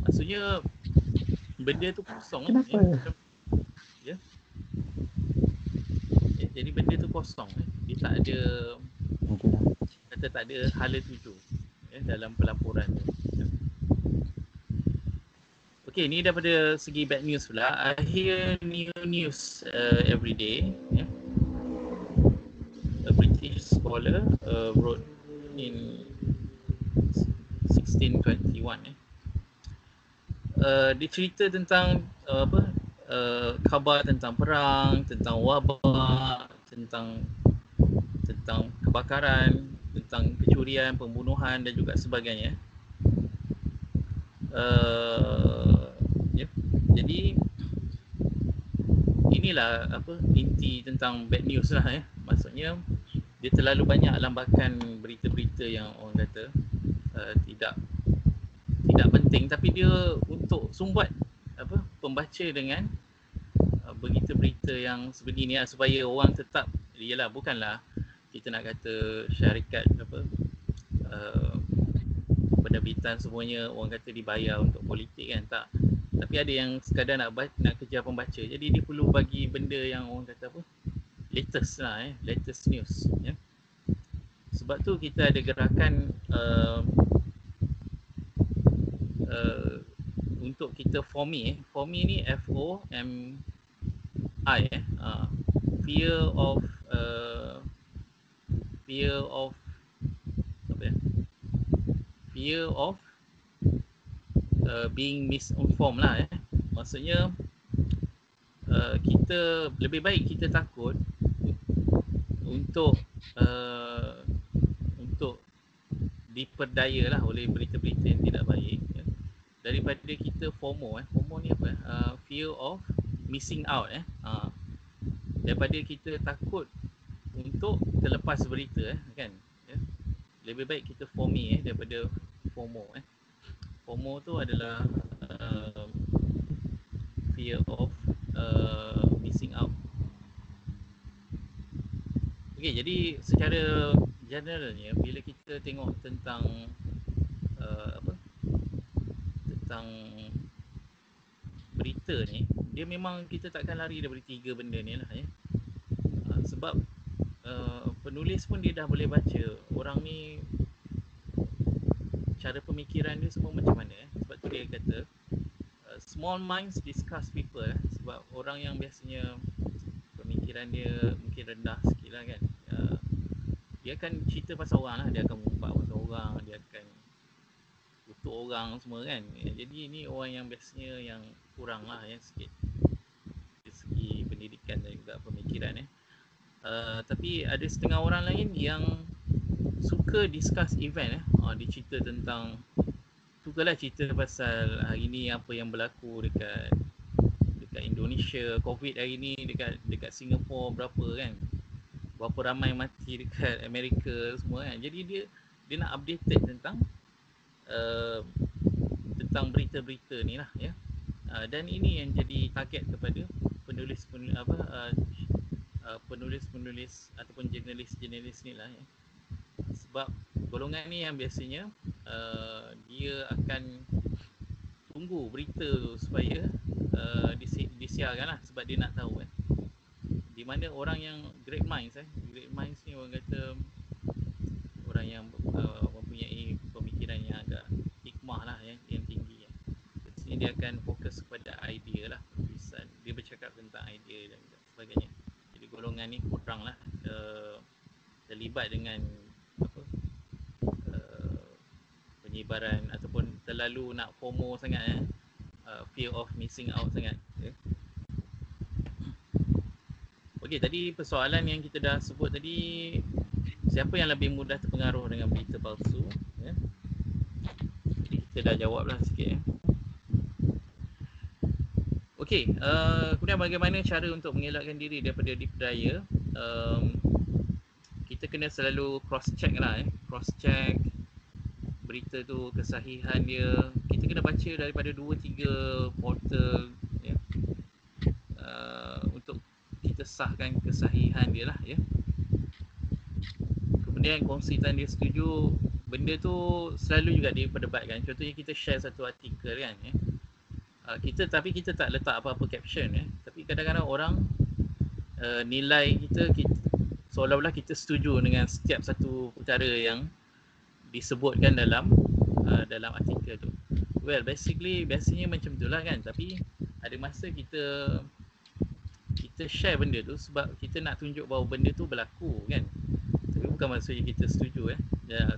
maksudnya benda tu kosong. Jadi benda tu kosong, dia tak ada kata tak ada hala tuju dalam pelaporan tu. Okay, ni daripada segi bad news pula. I hear new news every day. A British scholar wrote in 1621. Dia cerita tentang khabar tentang perang, tentang wabak, tentang kebakaran, tentang kecurian, pembunuhan dan juga sebagainya. Jadi inilah inti tentang bad news lah. Maksudnya dia terlalu banyak lambakan berita-berita yang orang kata tidak penting, tapi dia untuk sumbat pembaca dengan berita-berita yang seperti ni supaya orang tetap, yalah, bukanlah kita nak kata syarikat penerbitan semuanya orang kata dibayar untuk politik kan, tak. Tapi ada yang sekadar nak kejar pembaca. Jadi dia perlu bagi benda yang orang kata latest lah, latest news. Sebab tu kita ada gerakan untuk kita FOMI. FOMI ni FOMI, fear of being misinformed lah. Maksudnya kita lebih baik kita takut untuk diperdaya lah oleh berita-berita yang tidak baik, daripada kita FOMO. FOMO ni apa? Fear of missing out. Daripada kita takut untuk terlepas berita kan. Lebih baik kita FOMI daripada FOMO. FOMO tu adalah fear of missing out. Okey, jadi secara generalnya bila kita tengok tentang tentang berita ni, dia memang kita takkan lari daripada tiga benda ni lah. Sebab penulis pun dia dah boleh baca orang ni cara pemikiran dia semua macam mana. Sebab tu dia kata small minds discuss people. Sebab orang yang biasanya pemikiran dia mungkin rendah sikit lah kan, dia akan cerita pasal orang lah, dia akan mengumpat pasal orang, dia akan kutuk orang semua kan. Jadi ni orang yang biasanya yang kurang lah yang sikit dari segi pendidikan dan juga pemikiran. Tapi ada setengah orang lain yang suka discuss event. Dia cerita tentang, sukalah cerita pasal hari ni apa yang berlaku dekat Indonesia, COVID hari ni, dekat Singapore berapa kan, berapa ramai mati dekat Amerika semua kan. Jadi dia nak updated tentang berita-berita ni lah ya. Dan ini yang jadi target kepada penulis ataupun jurnalis ni lah ya. Sebab golongan ni yang biasanya dia akan tunggu berita tu supaya disiarkan lah, sebab dia nak tahu kan di mana orang yang great minds ni orang kata orang yang mempunyai pemikiran yang agak hikmah lah yang tinggi ya. Di sini dia akan fokus kepada idea lah, penulisan dia bercakap tentang idea dan sebagainya. Jadi golongan ni kurang lah terlibat dengan penyebaran ataupun terlalu nak FOMO sangat fear of missing out sangat ya. Okey, tadi persoalan yang kita dah sebut tadi, siapa yang lebih mudah terpengaruh dengan berita palsu ya? Jadi kita dah jawab lah sikit ya. Okey, kemudian bagaimana cara untuk mengelakkan diri daripada diperdaya? Kita kena selalu cross check lah cross check berita tu, kesahihan dia. Kita kena baca daripada 2-3 portal ya, untuk kita sahkan kesahihan dia lah ya. Kemudian kongsitan dia setuju, benda tu selalu juga diperdebatkan. Contohnya kita share satu artikel kan ya, tapi kita tak letak apa-apa caption ya. Tapi kadang-kadang orang nilai kita seolah-olah kita setuju dengan setiap satu perkara yang disebutkan dalam artikel tu. Well, biasanya macam itulah kan. Tapi ada masa kita share benda tu sebab kita nak tunjuk bahawa benda tu berlaku kan. Tapi bukan maksudnya kita setuju ya,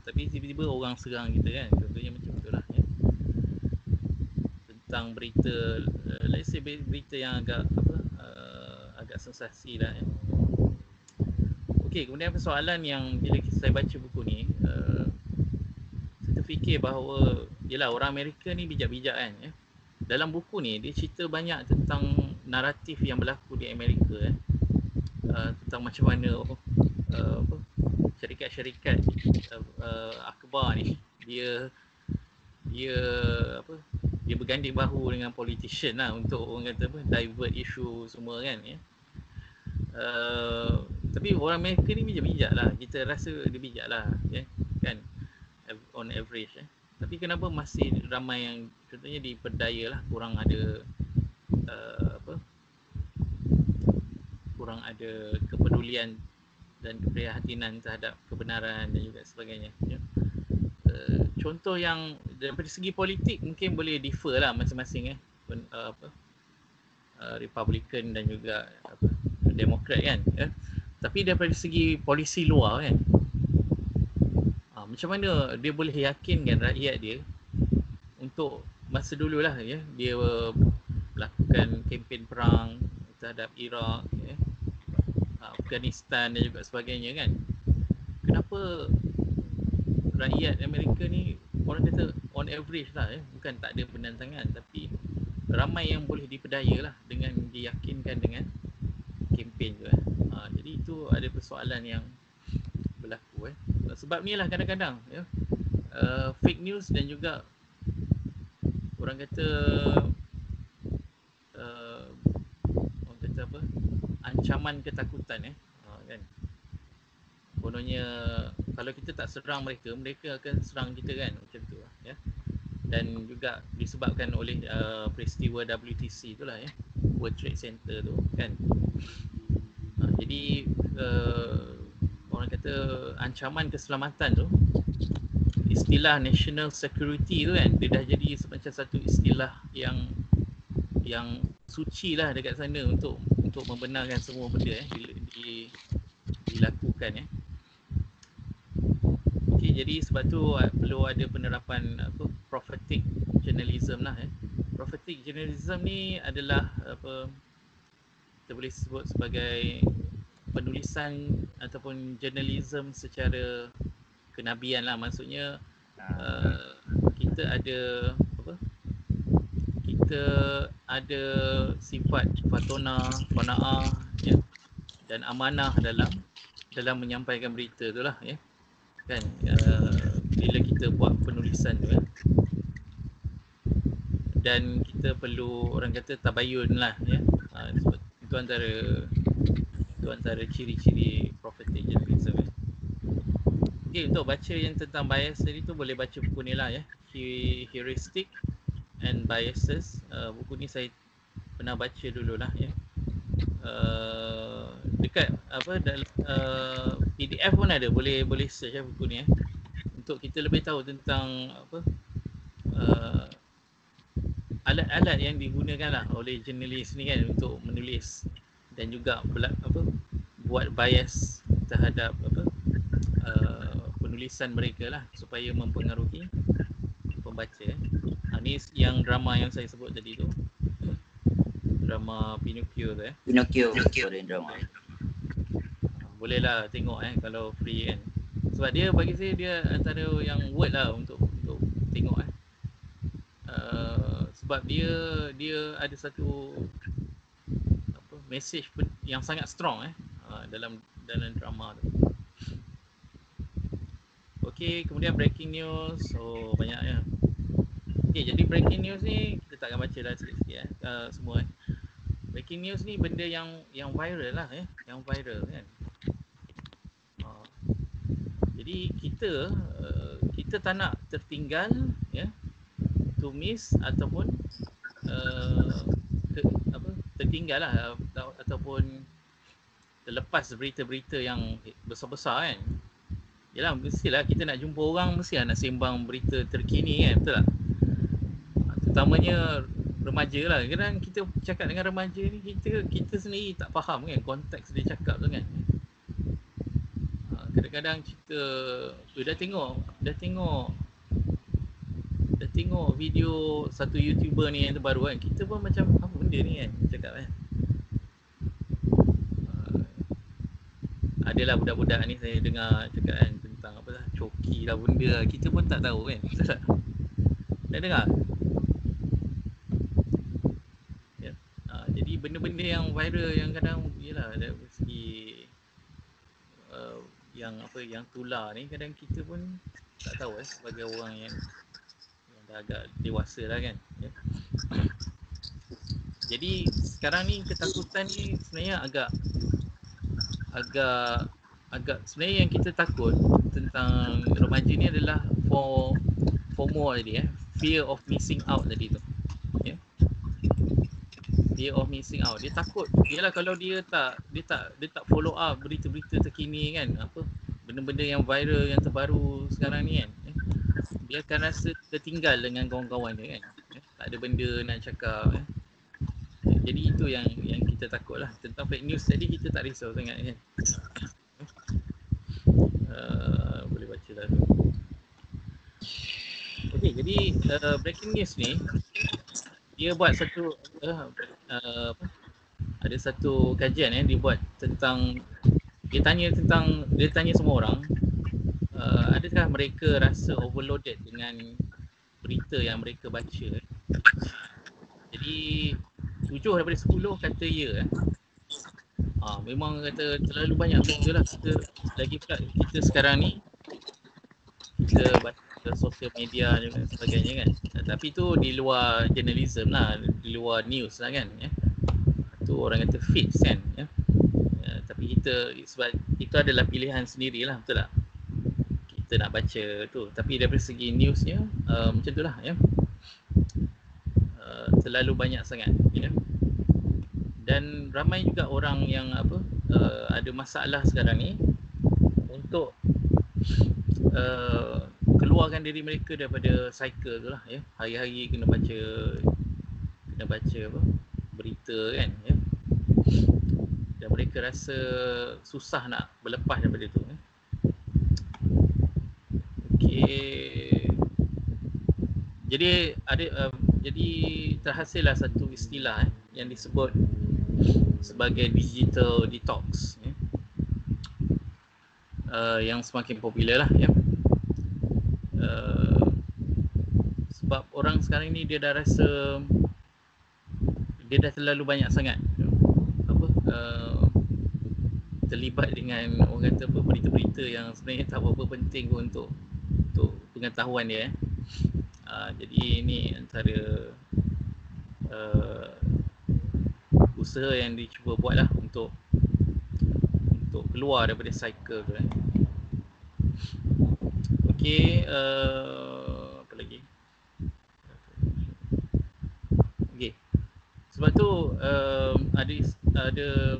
tapi tiba-tiba orang serang kita kan. Contohnya macam itulah ya. Tentang berita let's say berita yang agak sensasi lah ya. Okey, kemudian persoalan yang bila saya baca buku ni, saya terfikir bahawa yelah, orang Amerika ni bijak-bijak kan ya. Dalam buku ni dia cerita banyak tentang naratif yang berlaku di Amerika tentang macam mana syarikat-syarikat akhbar ni dia berganding bahu dengan politician lah untuk orang kata divert isu semua kan ya. Tapi orang Amerika ni bijak-bijak lah, kita rasa dia bijak lah ya, kan, on average ya. Tapi kenapa masih ramai yang contohnya diperdaya lah, kurang ada kurang ada kepedulian dan keprihatinan terhadap kebenaran dan juga sebagainya ya. Contoh yang daripada segi politik mungkin boleh differ lah masing-masing Republican dan juga Demokrat kan ya. Tapi daripada segi polisi luar kan, macam mana dia boleh yakinkan rakyat dia untuk masa dululah ya, dia melakukan kempen perang terhadap Iraq ya, Afghanistan dan juga sebagainya kan. Kenapa rakyat Amerika ni, orang kata on average lah ya, bukan tak ada penentangan, tapi ramai yang boleh diperdaya lah dengan diyakinkan dengan kempen tu jadi itu ada persoalan yang berlaku sebab ni lah kadang-kadang ya, fake news dan juga orang kata ancaman ketakutan kan. Kononnya kalau kita tak serang mereka akan serang kita kan, macam tu ya. Dan juga disebabkan oleh peristiwa WTC itulah ya, World Trade Center tu kan. Jadi orang kata ancaman keselamatan tu, istilah national security tu kan, dia dah jadi semacam satu istilah yang suci lah dekat sana untuk membenarkan semua benda dilakukan Okey, jadi sebab tu perlu ada penerapan prophetic journalism lah Prophetic journalism ni adalah kita boleh sebut sebagai penulisan ataupun journalism secara kenabian lah. Maksudnya kita ada sifat qanaah dan amanah dalam menyampaikan berita tu lah kan, bila kita buat penulisan tu dan kita perlu orang kata tabayun lah itu antara ciri-ciri prophetic journalism Okay, untuk baca yang tentang bias tadi tu boleh baca buku ni lah Heuristic and Biases. Buku ni saya pernah baca dululah dekat PDF pun ada, boleh search buku ni untuk kita lebih tahu tentang alat-alat yang digunakan lah oleh jurnalis ni kan untuk menulis dan juga buat bias terhadap penulisan mereka lah supaya mempengaruhi pembaca ni yang drama yang saya sebut tadi tu, drama Pinocchio tu Pinocchio Korean drama. Boleh lah tengok kalau free kan, sebab dia bagi saya dia antara yang worth lah untuk tengok sebab dia ada satu message yang sangat strong dalam drama tu. Okey, kemudian breaking news. Banyaknya. Okey, jadi breaking news ni kita tak akan baca lah sikit-sikit semua Breaking news ni benda yang viral lah yang viral kan. Jadi kita tak nak tertinggal to miss ataupun tertinggal lah ataupun terlepas berita-berita yang besar-besar kan. Yalah, mestilah kita nak jumpa orang, mesti nak sembang berita terkini kan, betul tak? Terutamanya remaja lah. Kadang kita cakap dengan remaja ni, kita sendiri tak faham kan konteks dia cakap tu kan. Kadang-kadang kita dah tengok video satu YouTuber ni yang terbaru kan, kita pun macam apa benda ni kan cakap kan. Adalah budak-budak ni saya dengar cakap kan tentang coki lah benda, kita pun tak tahu kan. Betul tak? Dah dengar? Ya. Jadi benda-benda yang viral yang kadang yalah dari segi yang tular ni, kadang kita pun tak tahu sebagai orang yang dah agak dewasa lah kan. Ya. Jadi sekarang ni ketakutan ni sebenarnya agak sebenarnya yang kita takut tentang remaja ni adalah FOMO tadi fear of missing out tadi tu. Fear of missing out. Dia takut. Yalah kalau dia tak follow up berita-berita terkini kan, benda-benda yang viral yang terbaru sekarang ni kan. Dia akan rasa tertinggal dengan kawan-kawan dia kan. Tak ada benda nak cakap Jadi itu yang kita takut lah. Tentang fake news tadi kita tak risau sangat kan. Boleh baca lah tu. Okay, jadi breaking news ni dia buat satu ada satu kajian dia buat tentang dia tanya semua orang adakah mereka rasa overloaded dengan berita yang mereka baca. Jadi 7 daripada 10 kata ya memang kata terlalu banyak berita lah. Lagi pula kita sekarang ni kita baca sosial media dan sebagainya kan. Tapi tu di luar journalism lah, di luar news lah kan tu orang kata feeds kan tapi kita sebab itu adalah pilihan sendirilah, betul tak? Kita nak baca tu, tapi daripada segi newsnya macam tu lah terlalu banyak sangat dan ramai juga orang yang ada masalah sekarang ni untuk keluarkan diri mereka daripada cycle tu lah ya. Hari-hari kena baca apa, berita kan ya. Dan mereka rasa susah nak berlepas daripada tu ya. Okey. Jadi jadi terhasillah satu istilah yang disebut sebagai digital detox ya. Yang semakin popular lah ya. Sebab orang sekarang ni dia dah rasa dia dah terlalu banyak sangat terlibat dengan orang kata apa, berita-berita yang sebenarnya tak apa-apa penting pun untuk pengetahuan dia. Jadi ini antara usaha yang dicuba buat lah untuk keluar daripada cycle tu. Okey, apa lagi? Okey. Sebab tu ada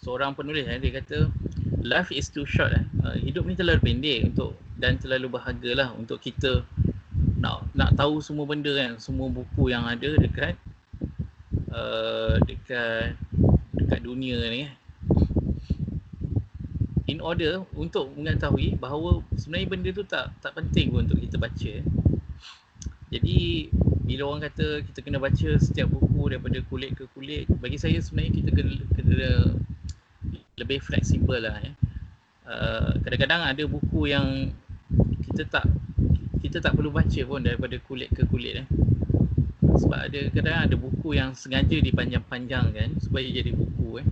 seorang penulis dia kata life is too short hidup ni terlalu pendek dan terlalu berharga lah untuk kita nak tahu semua benda kan, semua buku yang ada dekat dunia ni in order untuk mengetahui bahawa sebenarnya benda tu tak penting pun untuk kita baca. Jadi bila orang kata kita kena baca setiap buku daripada kulit ke kulit, bagi saya sebenarnya kita kena lebih fleksibel lah ya. Kadang-kadang ada buku yang kita tak perlu baca pun daripada kulit ke kulit sebab kadang-kadang ada buku yang sengaja dipanjang-panjangkan supaya jadi buku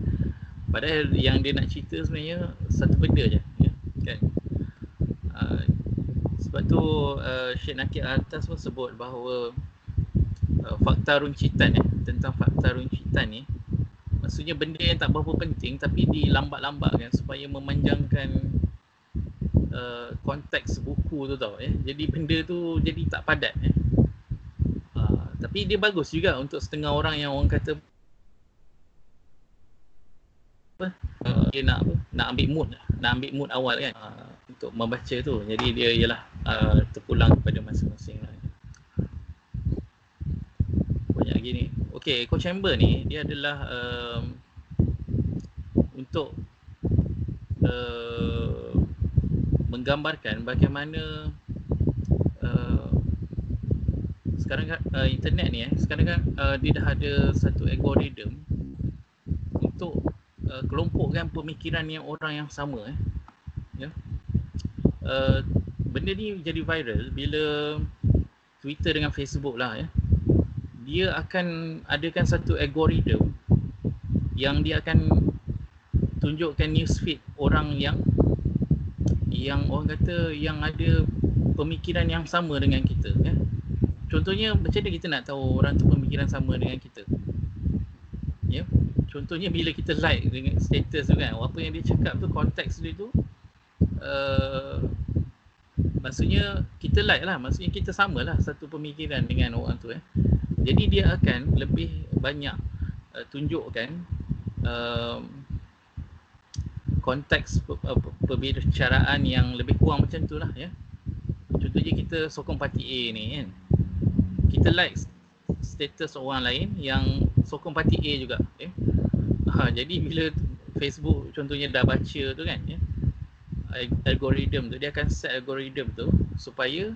padahal yang dia nak cerita sebenarnya satu benda je ya, kan. Sebab tu Syed Nakib Atas pun sebut bahawa fakta runcitan tentang fakta runcitan ni maksudnya benda yang tak berapa penting tapi dilambat-lambatkan supaya memanjangkan konteks buku tu tau ya. Jadi benda tu jadi tak padat tapi dia bagus juga untuk setengah orang yang orang kata dia nak ambil mood awal kan untuk membaca tu. Jadi dia ialah terpulang kepada masing-masing lah. Banyak lagi ni. Okey, echo chamber ni dia adalah untuk menggambarkan bagaimana sekarang kan internet ni sekarang kan dia dah ada satu algoritma untuk kelompokkan pemikiran yang orang yang sama ya. Benda ni jadi viral bila Twitter dengan Facebook lah ya. Dia akan adakan satu algoritma yang dia akan tunjukkan newsfeed orang yang orang kata yang ada pemikiran yang sama dengan kita ya. Contohnya macam mana kita nak tahu orang tu pemikiran sama dengan kita ya. Contohnya bila kita like dengan status tu kan, apa yang dia cakap tu, konteks dia tu maksudnya kita like lah, maksudnya kita samalah satu pemikiran dengan orang tu Jadi dia akan lebih banyak tunjukkan konteks perbicaraan yang lebih kurang macam tu lah ya. Contohnya kita sokong parti A ni kan, kita like status orang lain yang sokong parti A juga jadi bila Facebook contohnya dah baca tu kan ya, algoritma tu dia akan set algoritma tu supaya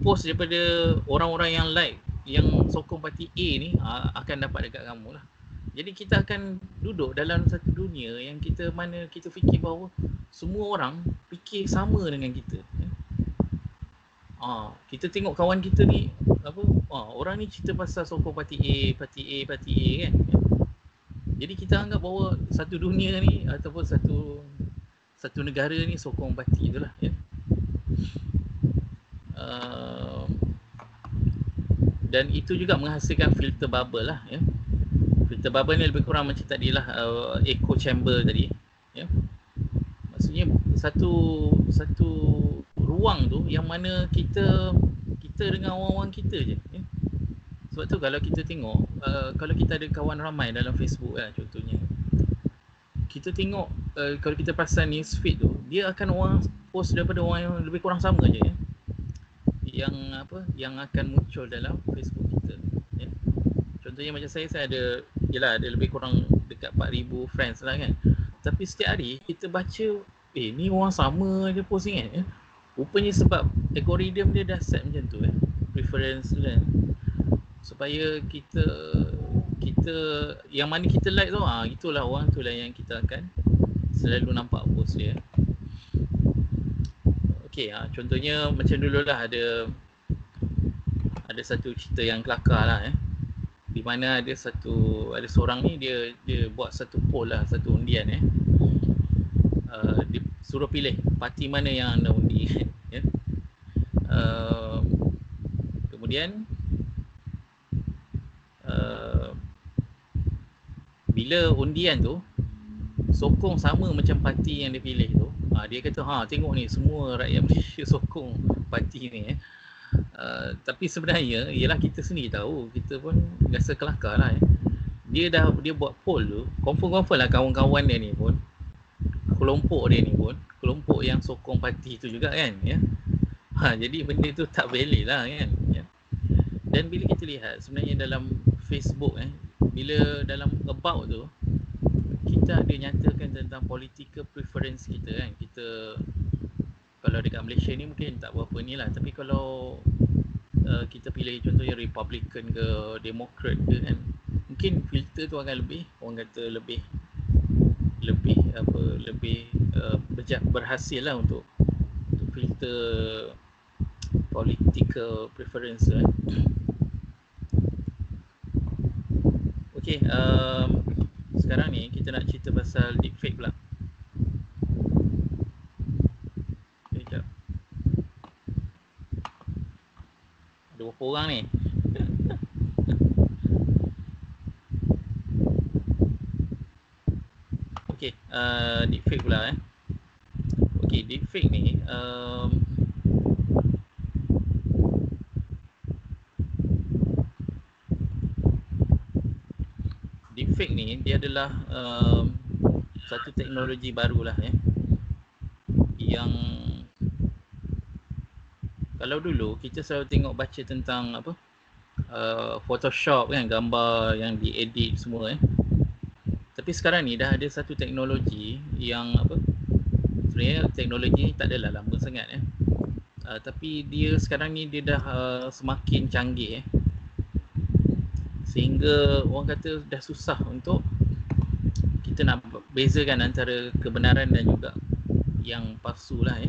post daripada orang-orang yang like yang sokong parti A ni akan dapat dekat kamu lah. Jadi kita akan duduk dalam satu dunia yang mana kita fikir bahawa semua orang fikir sama dengan kita ya. Kita tengok kawan kita ni orang ni cerita pasal sokong parti A kan ya. Jadi kita anggap bahawa satu dunia ni ataupun satu negara ni sokong parti itulah ya. Dan itu juga menghasilkan filter bubble lah ya. Filter bubble ni lebih kurang macam tadilah echo chamber tadi ya. Maksudnya satu ruang tu yang mana kita dengan orang-orang kita je ya. Sebab tu kalau kita tengok kalau kita ada kawan ramai dalam Facebook contohnya, kita tengok kalau kita perasan newsfeed tu, dia akan orang post daripada orang yang lebih kurang sama je ya. Yang akan muncul dalam Facebook kita ya. Contohnya macam saya ada ada lebih kurang dekat 4,000 friends lah kan. Tapi setiap hari kita baca ni orang sama je post ni kan ya. Rupanya sebab algoritma dia dah set macam tu preference tu kan. Supaya kita yang mana kita like tu itulah orang tu lah yang kita akan selalu nampak post dia. Okey, contohnya macam dululah ada satu cerita yang kelakar lah di mana ada seorang ni dia buat satu poll lah, satu undian dia suruh pilih parti mana yang anda undi ya. Kemudian bila undian tu sokong sama macam parti yang dia pilih tu, dia kata tengok ni semua rakyat Malaysia sokong parti ni tapi sebenarnya ialah kita sendiri tahu, kita pun rasa kelakar lah dia buat poll tu, confirm lah kawan-kawan dia ni pun, kelompok dia ni pun kelompok yang sokong parti tu juga kan ya. Jadi benda tu tak valid lah kan ya. Dan bila kita lihat sebenarnya dalam Facebook bila dalam about tu kita ada nyatakan tentang political preference kita kan. Kita kalau dekat Malaysia ni mungkin tak berapa ni lah, tapi kalau kita pilih contohnya Republican ke Democrat ke kan, mungkin filter tu akan lebih, orang kata lebih berhasil lah untuk filter political preference kan. Okay, sekarang ni kita nak cerita pasal deepfake pula. Okay, sekejap. Ada berapa orang ni? Okay, deepfake pula Okay, deepfake ni deepfake ni dia adalah satu teknologi barulah yang kalau dulu kita selalu tengok baca tentang Photoshop kan, gambar yang diedit semua tapi sekarang ni dah ada satu teknologi yang sebenarnya teknologi ni tak adalah lama sangat tapi dia sekarang ni dia dah semakin canggih sehingga orang kata dah susah untuk kita nak bezakan antara kebenaran dan juga yang palsu lah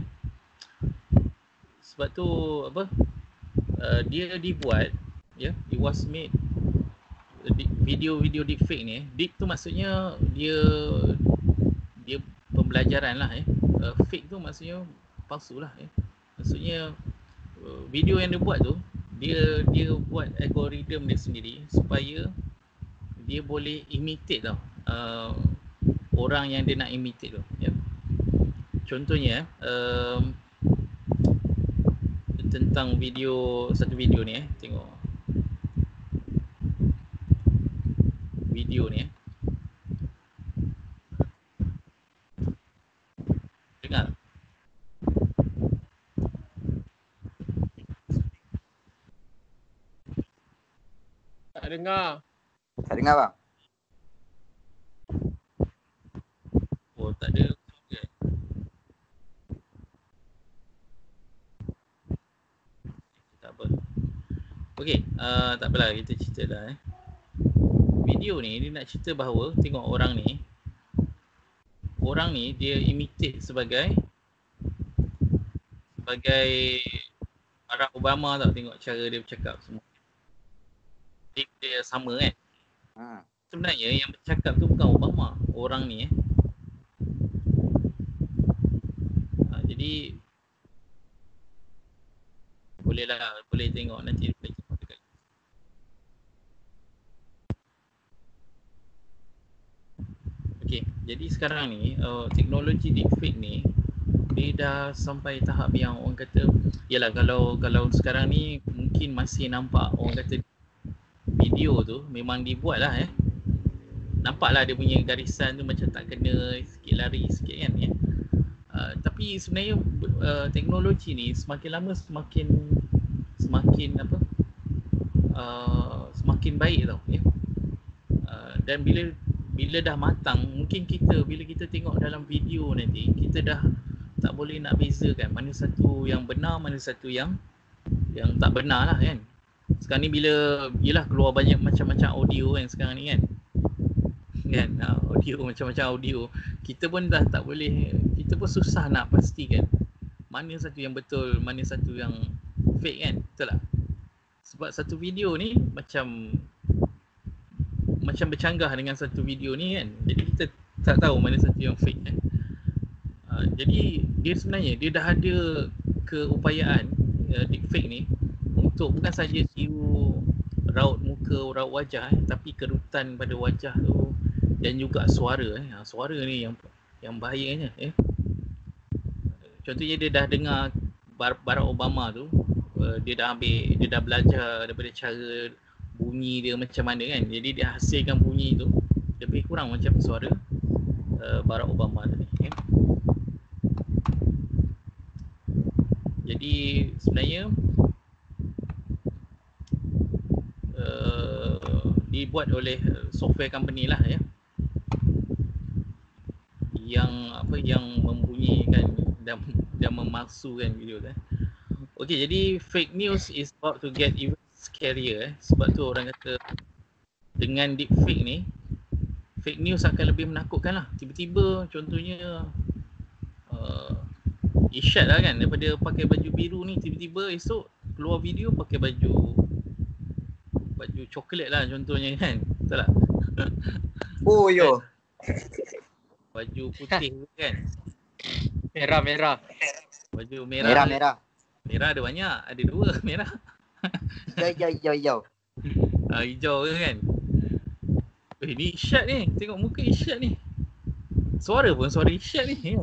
sebab tu dia dibuat it was made video deepfake ni deep tu maksudnya dia pembelajaran lah fake tu maksudnya palsu lah maksudnya video yang dia buat tu dia buat algoritma dia sendiri supaya dia boleh imitate tau orang yang dia nak imitate tu contohnya tentang satu video ni tengok video ni dengar tak dengar. Tak dengar bang? Oh tak ada. Tak apa. Okey, tak apalah, kita cerita dah Video ni dia nak cerita bahawa tengok orang ni dia imitate sebagai Barack Obama tau, tengok cara dia bercakap semua. Dia sama kan. Sebenarnya yang bercakap tu bukan Obama, orang ni jadi boleh tengok nanti boleh tengok dekat. Okey, jadi sekarang ni teknologi deepfake ni dia dah sampai tahap yang orang kata yalah kalau sekarang ni mungkin masih nampak orang kata video tu memang dibuat lah nampaklah dia punya garisan tu macam tak kena sikit, lari sikit kan ya. Tapi sebenarnya teknologi ni semakin lama semakin baik tau ya. Dan bila dah matang, mungkin bila kita tengok dalam video nanti, kita dah tak boleh nak bezakan mana satu yang benar, mana satu yang tak benar lah kan. Sekarang ni yelah keluar banyak macam-macam audio kan sekarang ni kan. Audio macam-macam audio. Kita pun dah tak boleh, kita pun susah nak pastikan mana satu yang betul, mana satu yang fake kan. Betul tak? Sebab satu video ni macam bercanggah dengan satu video ni kan. Jadi kita tak tahu mana satu yang fake kan. Jadi dia sebenarnya dia dah ada keupayaan deepfake ni untuk bukan saja tiru raut muka, raut wajah tapi kerutan pada wajah tu dan juga suara suara ni yang bahayanya Contohnya dia dah dengar Barack Obama tu, dia dah belajar daripada cara bunyi dia macam mana kan. Jadi dia hasilkan bunyi tu lebih kurang macam suara Barack Obama tadi Jadi sebenarnya dibuat oleh software company lah ya, yang membunyikan dan memalsukan video tu. Okey, jadi fake news is about to get even scarier sebab tu orang kata dengan deepfake ni fake news akan lebih menakutkan lah. Tiba-tiba contohnya Isyad lah kan, daripada pakai baju biru ni tiba-tiba esok keluar video pakai baju coklat lah contohnya kan. Betul tak? Oh yo. Baju putih kan. Merah. Baju merah. Merah. Merah ada banyak, ada dua merah. Hijau. Hijau kan. Ni Isyad ni, tengok muka Isyad ni. Suara pun suara Isyad ni.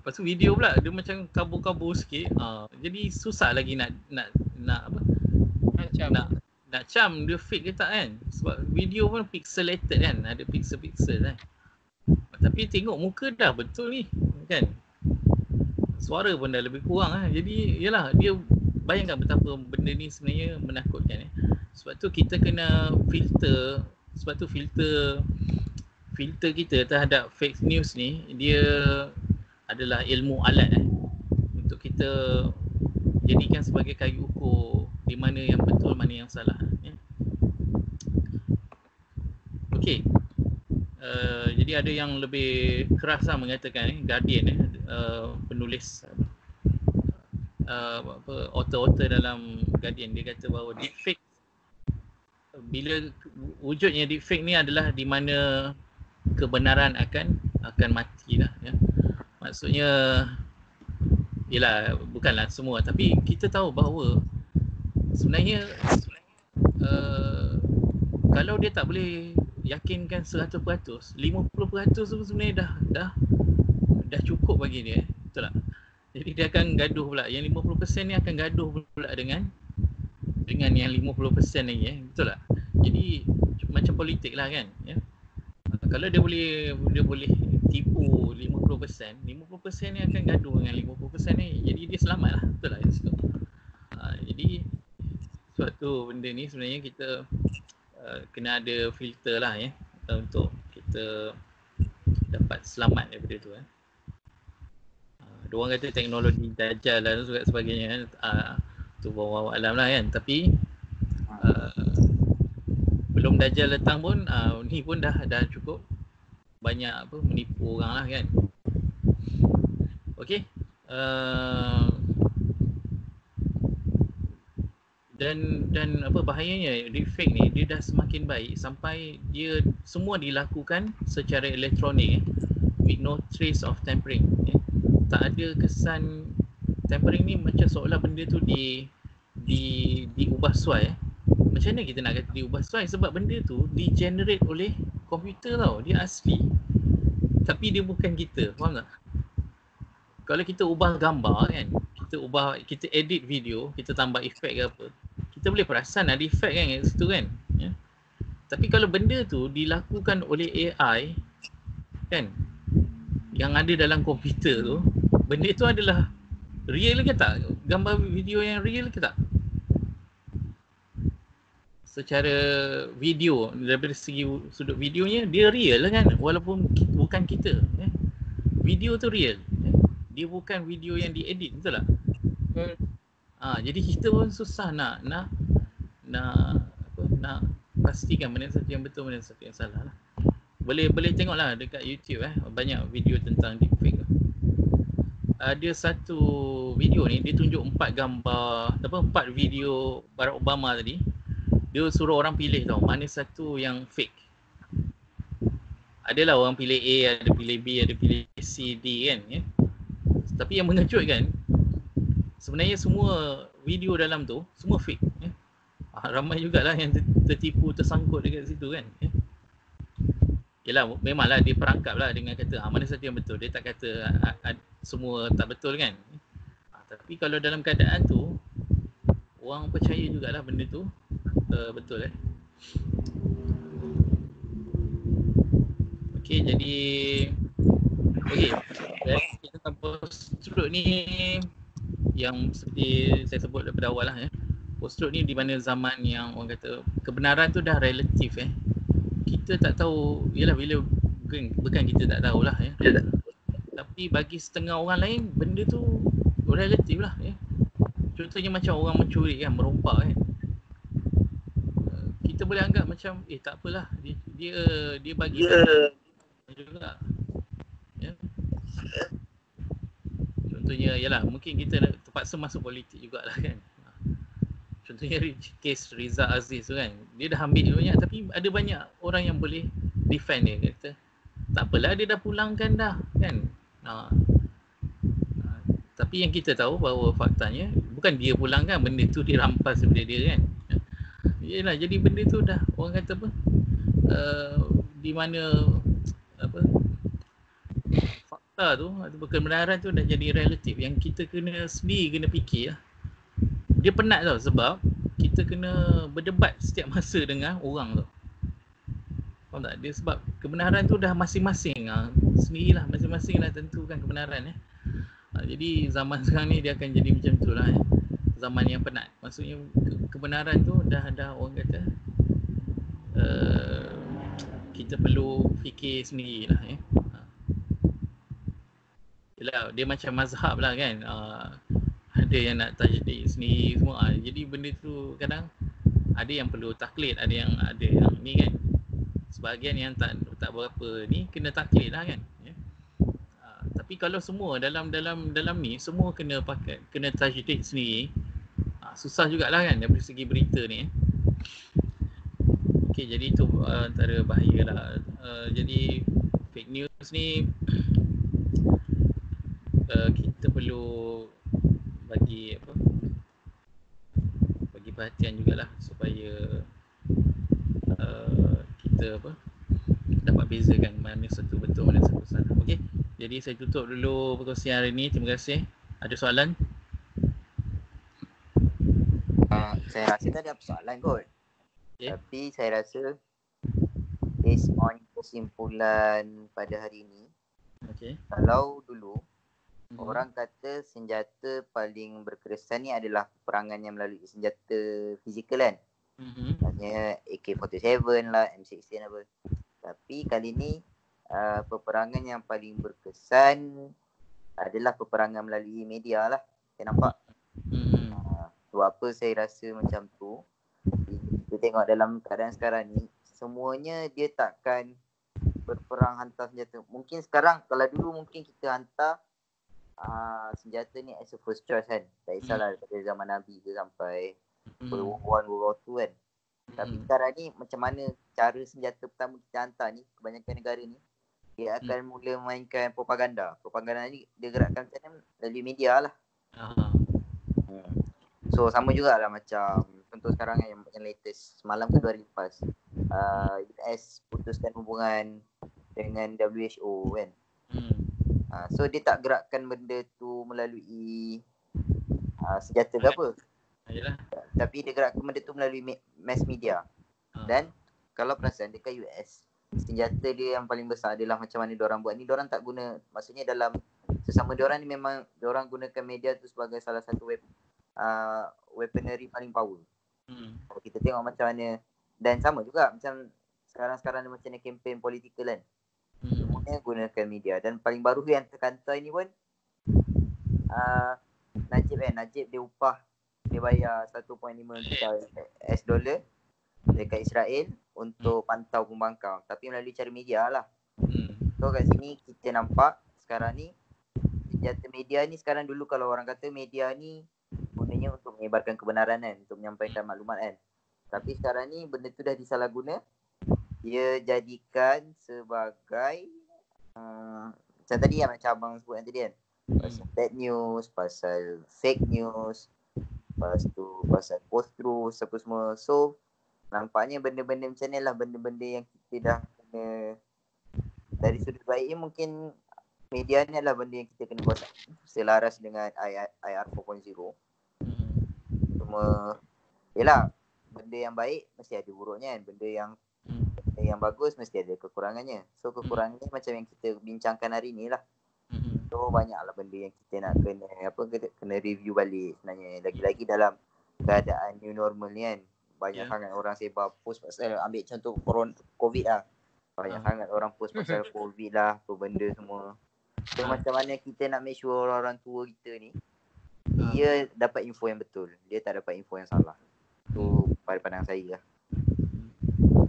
Lepas tu video pula dia macam kabur-kabur sikit. Jadi susah lagi nak cam dia fake ke tak kan. Sebab video pun pixelated kan, ada pixel-pixel kan. Tapi tengok muka dah betul ni kan. Suara pun dah lebih kurang Jadi yalah, dia bayangkan betapa benda ni sebenarnya menakutkan Sebab tu kita kena filter. Sebab tu filter kita terhadap fake news ni, dia adalah ilmu alat untuk kita jadikan sebagai kayu ukur di mana yang betul, mana yang salah Okey. Jadi ada yang lebih keras mengatakan Guardian penulis author dalam Guardian, dia kata bahawa deepfake, bila wujudnya deepfake ni adalah di mana kebenaran akan mati lah Maksudnya yelah, bukanlah semua, tapi kita tahu bahawa sebenarnya kalau dia tak boleh yakinkan 100%, 50% tu sebenarnya dah cukup bagi dia betul tak? Jadi dia akan gaduh pula, yang 50% ni akan gaduh pula dengan yang 50% lagi betul tak? Jadi macam politik lah kan Kalau dia boleh tipu 50% ni akan gaduh dengan 50% ni, jadi dia selamat lah, betul lah Jadi suatu benda ni sebenarnya kita kena ada filter lah untuk kita dapat selamat daripada tu Diorang kata teknologi dajjal dan sebagainya tu bawa alam lah kan. Tapi belum dajjal datang pun ni pun dah cukup banyak menipu orang lah kan. Okey. Dan bahayanya deepfake ni, dia dah semakin baik sampai dia semua dilakukan secara elektronik with no trace of tampering Tak ada kesan tampering ni, macam seolah benda tu diubah suai Macam mana kita nak kata diubah suai? Sebab benda tu di-generate oleh komputer tau, dia asli tapi dia bukan kita, faham tak? Kalau kita ubah gambar kan, kita edit video, kita tambah efek ke apa, kita boleh perasan ada efek kan kat situ kan Tapi kalau benda tu dilakukan oleh AI kan, yang ada dalam komputer tu, benda tu adalah real ke tak? Gambar video yang real ke tak? Secara video, daripada segi sudut videonya, dia real lah kan, walaupun bukan kita. Video tu real. Dia bukan video yang diedit, betul tak? Jadi kita pun susah nak pastikan mana satu yang betul, mana satu yang salah lah. Boleh tengoklah dekat YouTube banyak video tentang deepfake. Ada satu video ni dia tunjuk 4 gambar, 4 video Barack Obama tadi. Dia suruh orang pilih tau mana satu yang fake. Adalah orang pilih A, ada pilih B, ada pilih C, D kan ya. Tapi yang mengejutkan, sebenarnya semua video dalam tu semua fake ya. Ramai jugalah yang tertipu, tersangkut dekat situ kan ya. Yelah, memanglah dia perangkap lah dengan kata mana satu yang betul. Dia tak kata semua tak betul kan. Tapi kalau dalam keadaan tu, orang percaya jugalah benda tu betul Okey, jadi kita tentang post-truth ni yang seperti saya sebut daripada awal lah ya. Post-truth ni di mana zaman yang orang kata kebenaran tu dah relatif kita tak tahu, yelah bila bukan kita tak tahulah ya. Tapi bagi setengah orang lain benda tu relatif lah ya. Contohnya macam orang mencuri kan, merompak kan. Kita boleh anggap macam tak apalah, dia bagi juga ya. Contohnya yalah, mungkin kita terpaksa masuk politik jugalah kan. Contohnya kes Riza Aziz tu kan, dia dah ambil banyak, tapi ada banyak orang yang boleh defend dia, kata tak apalah dia dah pulangkan dah kan. Tapi yang kita tahu bahawa faktanya bukan dia pulangkan, benda tu dirampas daripada dia kan. Yalah, jadi benda tu dah orang kata apa, di mana fakta tu atau kebenaran tu dah jadi relatif, yang kita kena fikir lah. Dia penat tau, sebab kita kena berdebat setiap masa dengan orang tau. Faham tak? Dia sebab kebenaran tu dah masing-masing sendirilah, masing-masing dah tentukan kebenaran jadi zaman sekarang ni dia akan jadi macam tu lah zaman yang penat. Maksudnya kebenaran tu dah orang kata kita perlu fikir sendirilah Yelah, dia macam mazhab lah kan. Ada yang nak tajdid sendiri semua. Jadi benda tu kadang ada yang perlu taklid, ada yang ni kan. Sebahagian yang tak berapa ni kena taklid lah kan. Tapi kalau semua dalam ni semua kena tajdid sendiri, susah jugalah kan dari segi berita ni. Okey, jadi itu antara bahaya lah. Jadi fake news ni kita perlu bagi perhatian jugalah supaya kita dapat bezakan mana satu betul, mana satu salah. Okey, jadi saya tutup dulu perkongsian hari ni. Terima kasih. Ada soalan? Saya rasa tak ada persoalan kot. Okay. Tapi saya rasa based on kesimpulan pada hari ini, kalau dulu orang kata senjata paling berkesan ni adalah peperangan yang melalui senjata fizikal kan. Maksudnya AK-47 lah, M16 apa. Tapi kali ni peperangan yang paling berkesan adalah peperangan melalui media lah. Saya nampak. Sebab apa saya rasa macam tu? Kita tengok dalam keadaan sekarang ni, semuanya dia takkan berperang hantar senjata. Mungkin sekarang, kalau dulu mungkin kita hantar senjata ni as a first choice kan. Tak kisahlah daripada zaman Nabi ke sampai World War I, World War II kan. Tapi sekarang ni macam mana cara senjata pertama kita hantar ni, kebanyakan negara ni dia akan mula mainkan propaganda. Propaganda ni dia gerakkan macam mana? Melalui media lah. So sama jugalah macam contoh sekarang yang latest, semalam ke 2 hari lepas, US putuskan hubungan dengan WHO kan. So dia tak gerakkan benda tu melalui senjata ke apa. Tapi dia gerakkan benda tu melalui mass media. Dan kalau perasan dekat US, senjata dia yang paling besar adalah macam mana diorang buat ni. Diorang tak guna, maksudnya dalam sesama diorang ni memang diorang gunakan media tu sebagai salah satu weaponry paling power. Kalau kita tengok macam mana, dan sama juga macam sekarang-sekarang ni macam ni kempen politikal kan. Semuanya gunakan media. Dan paling baru yang terkantai ni pun Najib dia upah, dia bayar 1.5 juta US dollar dekat Israel untuk pantau pembangkang, tapi melalui cara media lah. So kat sini kita nampak sekarang ni senjata media ni sekarang, dulu kalau orang kata media ni gunanya untuk menyebarkan kebenaran kan, untuk menyampaikan maklumat kan. Tapi sekarang ni benda tu dah disalahguna. Dia jadikan sebagai macam tadi macam abang sebut tadi kan, pasal bad news, pasal fake news, lepas tu pasal post-truth apa semua. So nampaknya benda-benda macam ni lah benda-benda yang kita dah kena, dari sudut baiknya mungkin media ni adalah benda yang kita kena buat selaras dengan IR 4.0. Cuma yelah, benda yang baik mesti ada buruknya kan, benda yang bagus mesti ada kekurangannya. So kekurangannya macam yang kita bincangkan hari ni lah. So banyaklah benda yang kita nak kena review balik sebenarnya. Lagi-lagi dalam keadaan new normal ni kan, banyak sangat orang sebar post pasal, ambil contoh COVID lah, banyak sangat orang post pasal COVID lah, apa benda semua. So macam mana kita nak make sure orang tua kita ni dia dapat info yang betul, dia tak dapat info yang salah. Tu pada pandang saya lah.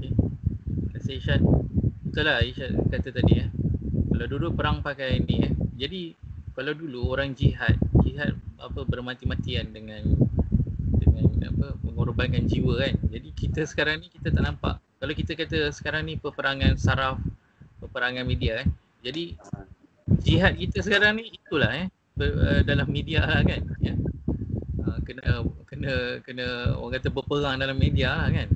Terima kasih Isyad. Betul lah Isyad kata tadi kalau dulu perang pakai ni jadi kalau dulu orang jihad bermati-matian dengan mengorbankan jiwa kan. Jadi kita sekarang ni kita tak nampak. Kalau kita kata sekarang ni peperangan saraf, peperangan media kan. Jadi jihad kita sekarang ni itulah dalam media lah kan. Kena orang kata berperang dalam media lah kan.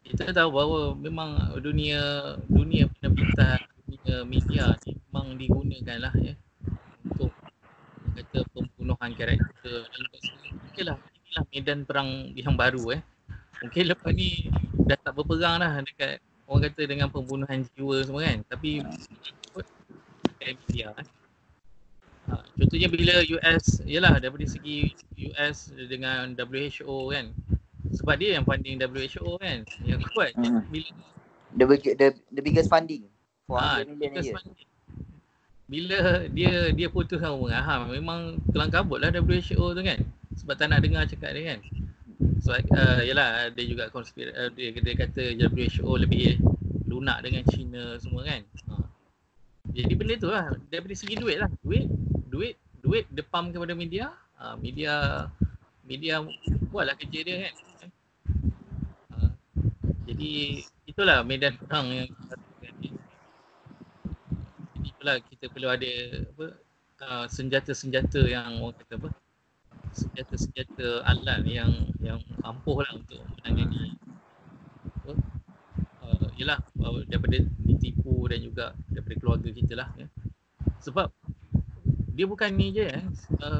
Kita tahu bahawa memang dunia penerbitan, dunia media ni memang digunakan lah untuk kata pembunuhan karakter dan mungkinlah inilah medan perang yang baru mungkin lepas ni dah tak berperang lah dekat orang kata dengan pembunuhan jiwa semua kan, tapi media contohnya bila US, yalah daripada segi US dengan WHO kan, sebab dia yang funding WHO kan, yang kuat bila the biggest funding for 100 million a year. Bila dia putuskan hubungan, memang kelang kabut lah WHO tu kan, sebab tak nak dengar cakap dia kan. Sebab yalah ada juga konspirasi, dia kata WHO lebih lunak dengan China semua kan. Jadi benda tu lah, daripada segi duit lah, duit depam kepada media, media buatlah kerja dia kan. Jadi itulah medan perang yang itulah kita perlu ada senjata-senjata yang orang kata senjata-senjata alat yang ampuh lah untuk menangani yelah daripada ditipu dan juga daripada keluarga kita lah sebab dia bukan ni je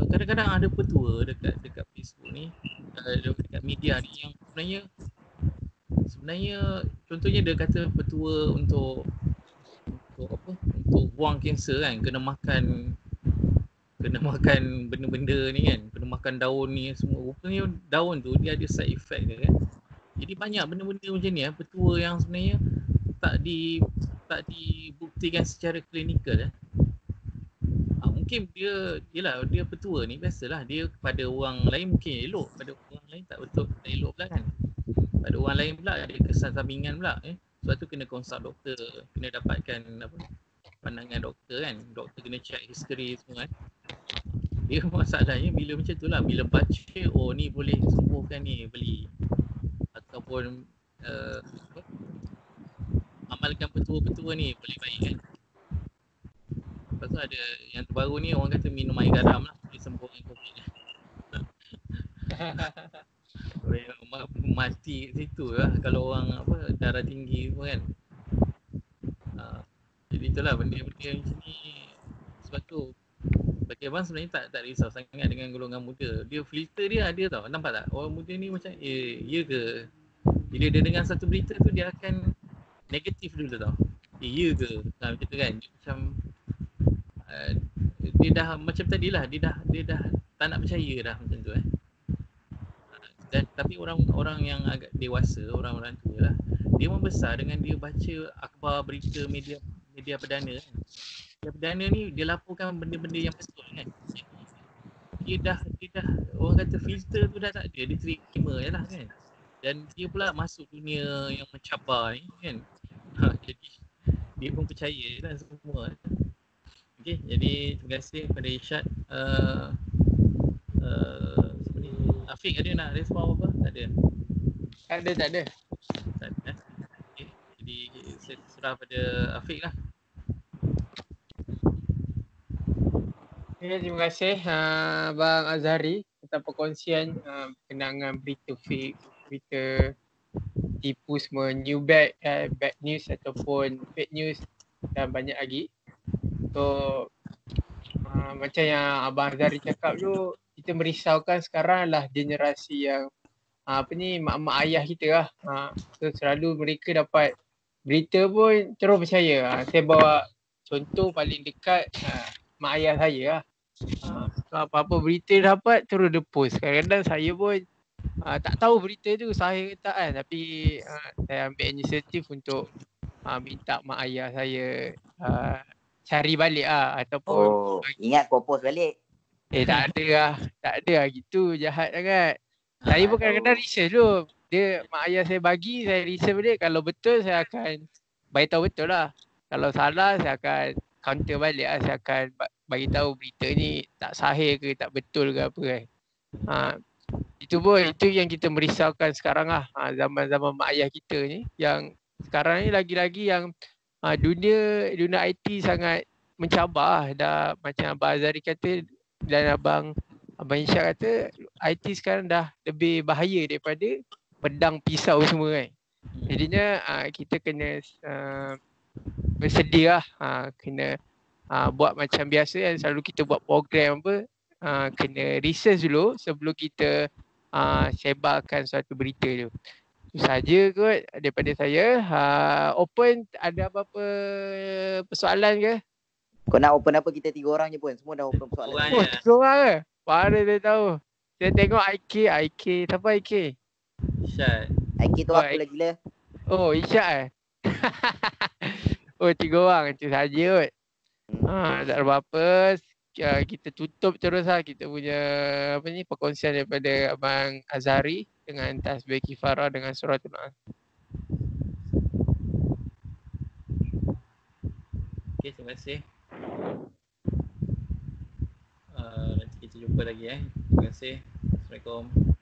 kadang-kadang ada petua dekat Facebook ni, dekat media ni yang sebenarnya contohnya dia kata petua untuk buang kanser kan, kena makan benda-benda ni kan, kena makan daun ni semua. Rupanya daun tu dia ada side effect dia kan. Jadi banyak benda-benda macam ni petua yang sebenarnya tak dibuktikan secara klinikal mungkin dia petua ni biasalah, dia pada orang lain mungkin elok, pada orang lain tak betul, tak elok pula kan. Pada orang lain pula ada kesan sampingan pula sebab tu kena consult doktor, kena dapatkan pandangan doktor kan. Doktor kena check history semua kan. Dia masalahnya bila macam tu lah, bila baca ni boleh sembuhkan ni, beli ataupun amalkan petua-petua ni boleh baik kan. Lepas tu ada yang terbaru ni orang kata minum air garam lah boleh sembuhkan COVID ni. Mati kat situ lah kalau orang darah tinggi semua kan. Jadi itulah benda-benda macam ni. Sebab tu bagi abang sebenarnya tak risau sangat dengan golongan muda. Dia filter dia ada tau. Nampak tak? Orang muda ni macam ya ke? Bila dia dengar satu berita tu dia akan negatif dulu tau. Ya ke? Macam tu kan. Dia macam dia dah macam tadilah, dia dah tak nak percaya dah macam tu Dan tapi orang yang agak dewasa, orang-orang tua lah, dia membesar dengan dia baca akhbar, berita, media perdana kan. Media perdana ni dia laporkan benda-benda yang betul kan. Dia dah orang kata filter tu dah tak ada, dia terima je lah kan. Dan dia pula masuk dunia yang mencabar ni kan. Jadi dia pun percaya lah semua. Okay, jadi terima kasih kepada Irsyad. Afiq ada nak respon apa? Tak ada? Tak ada. Tak ada. Okay, jadi saya serah pada Afiq lah. Okay, terima kasih Abang Azhari atas perkongsian berkenaan dengan berita fake, berita tipu semua, bad news ataupun fake news dan banyak lagi. So macam yang Abang Azhari cakap tu, kita merisaukan sekarang adalah generasi yang mak-mak ayah kita lah. So selalu mereka dapat berita pun terus percaya. Saya bawa contoh paling dekat mak ayah saya lah. Apa-apa berita dapat terus dia post. Kadang-kadang saya pun tak tahu berita tu sahih ke tak kan. Tapi saya ambil inisiatif untuk minta mak ayah saya cari balik lah. Ataupun ingat kau post balik. Tak ada lah gitu, jahat sangat. Saya pun kadang-kadang research dulu. Mak ayah saya bagi, saya research balik. Kalau betul saya akan bagi tahu betul lah. Kalau salah saya akan counter balik lah. Saya akan bagi tahu berita ni tak sahih ke, tak betul ke apa kan. Itu yang kita merisaukan sekarang lah. Zaman-zaman mak ayah kita ni, yang sekarang ni lagi-lagi yang dunia IT sangat mencabar. Dah macam Abang Azhari kata dan Abang Irsyad kata, IT sekarang dah lebih bahaya daripada pedang pisau semua kan. Jadinya kita kena bersedia lah. Kena buat macam biasa yang selalu kita buat program apa, kena research dulu sebelum kita sebarkan suatu berita tu. Itu saja kot daripada saya. Open, ada apa-apa persoalan ke? Kau nak open apa, kita 3 orang je pun. Semua dah open persoalan. 3 orang ke? Mana dia tahu. Saya tengok IK. Siapa IK? Irsyad. IK tu aku lagi lah. Oh, Irsyad Oh, 3 orang. Itu saja kot. Tak ada apa-apa. Kita tutup terus lah kita punya perkongsian daripada Abang Azhari dengan tasbih kifarah dengan suratul An. Okay, terima kasih. Nanti kita jumpa lagi. Terima kasih. Assalamualaikum.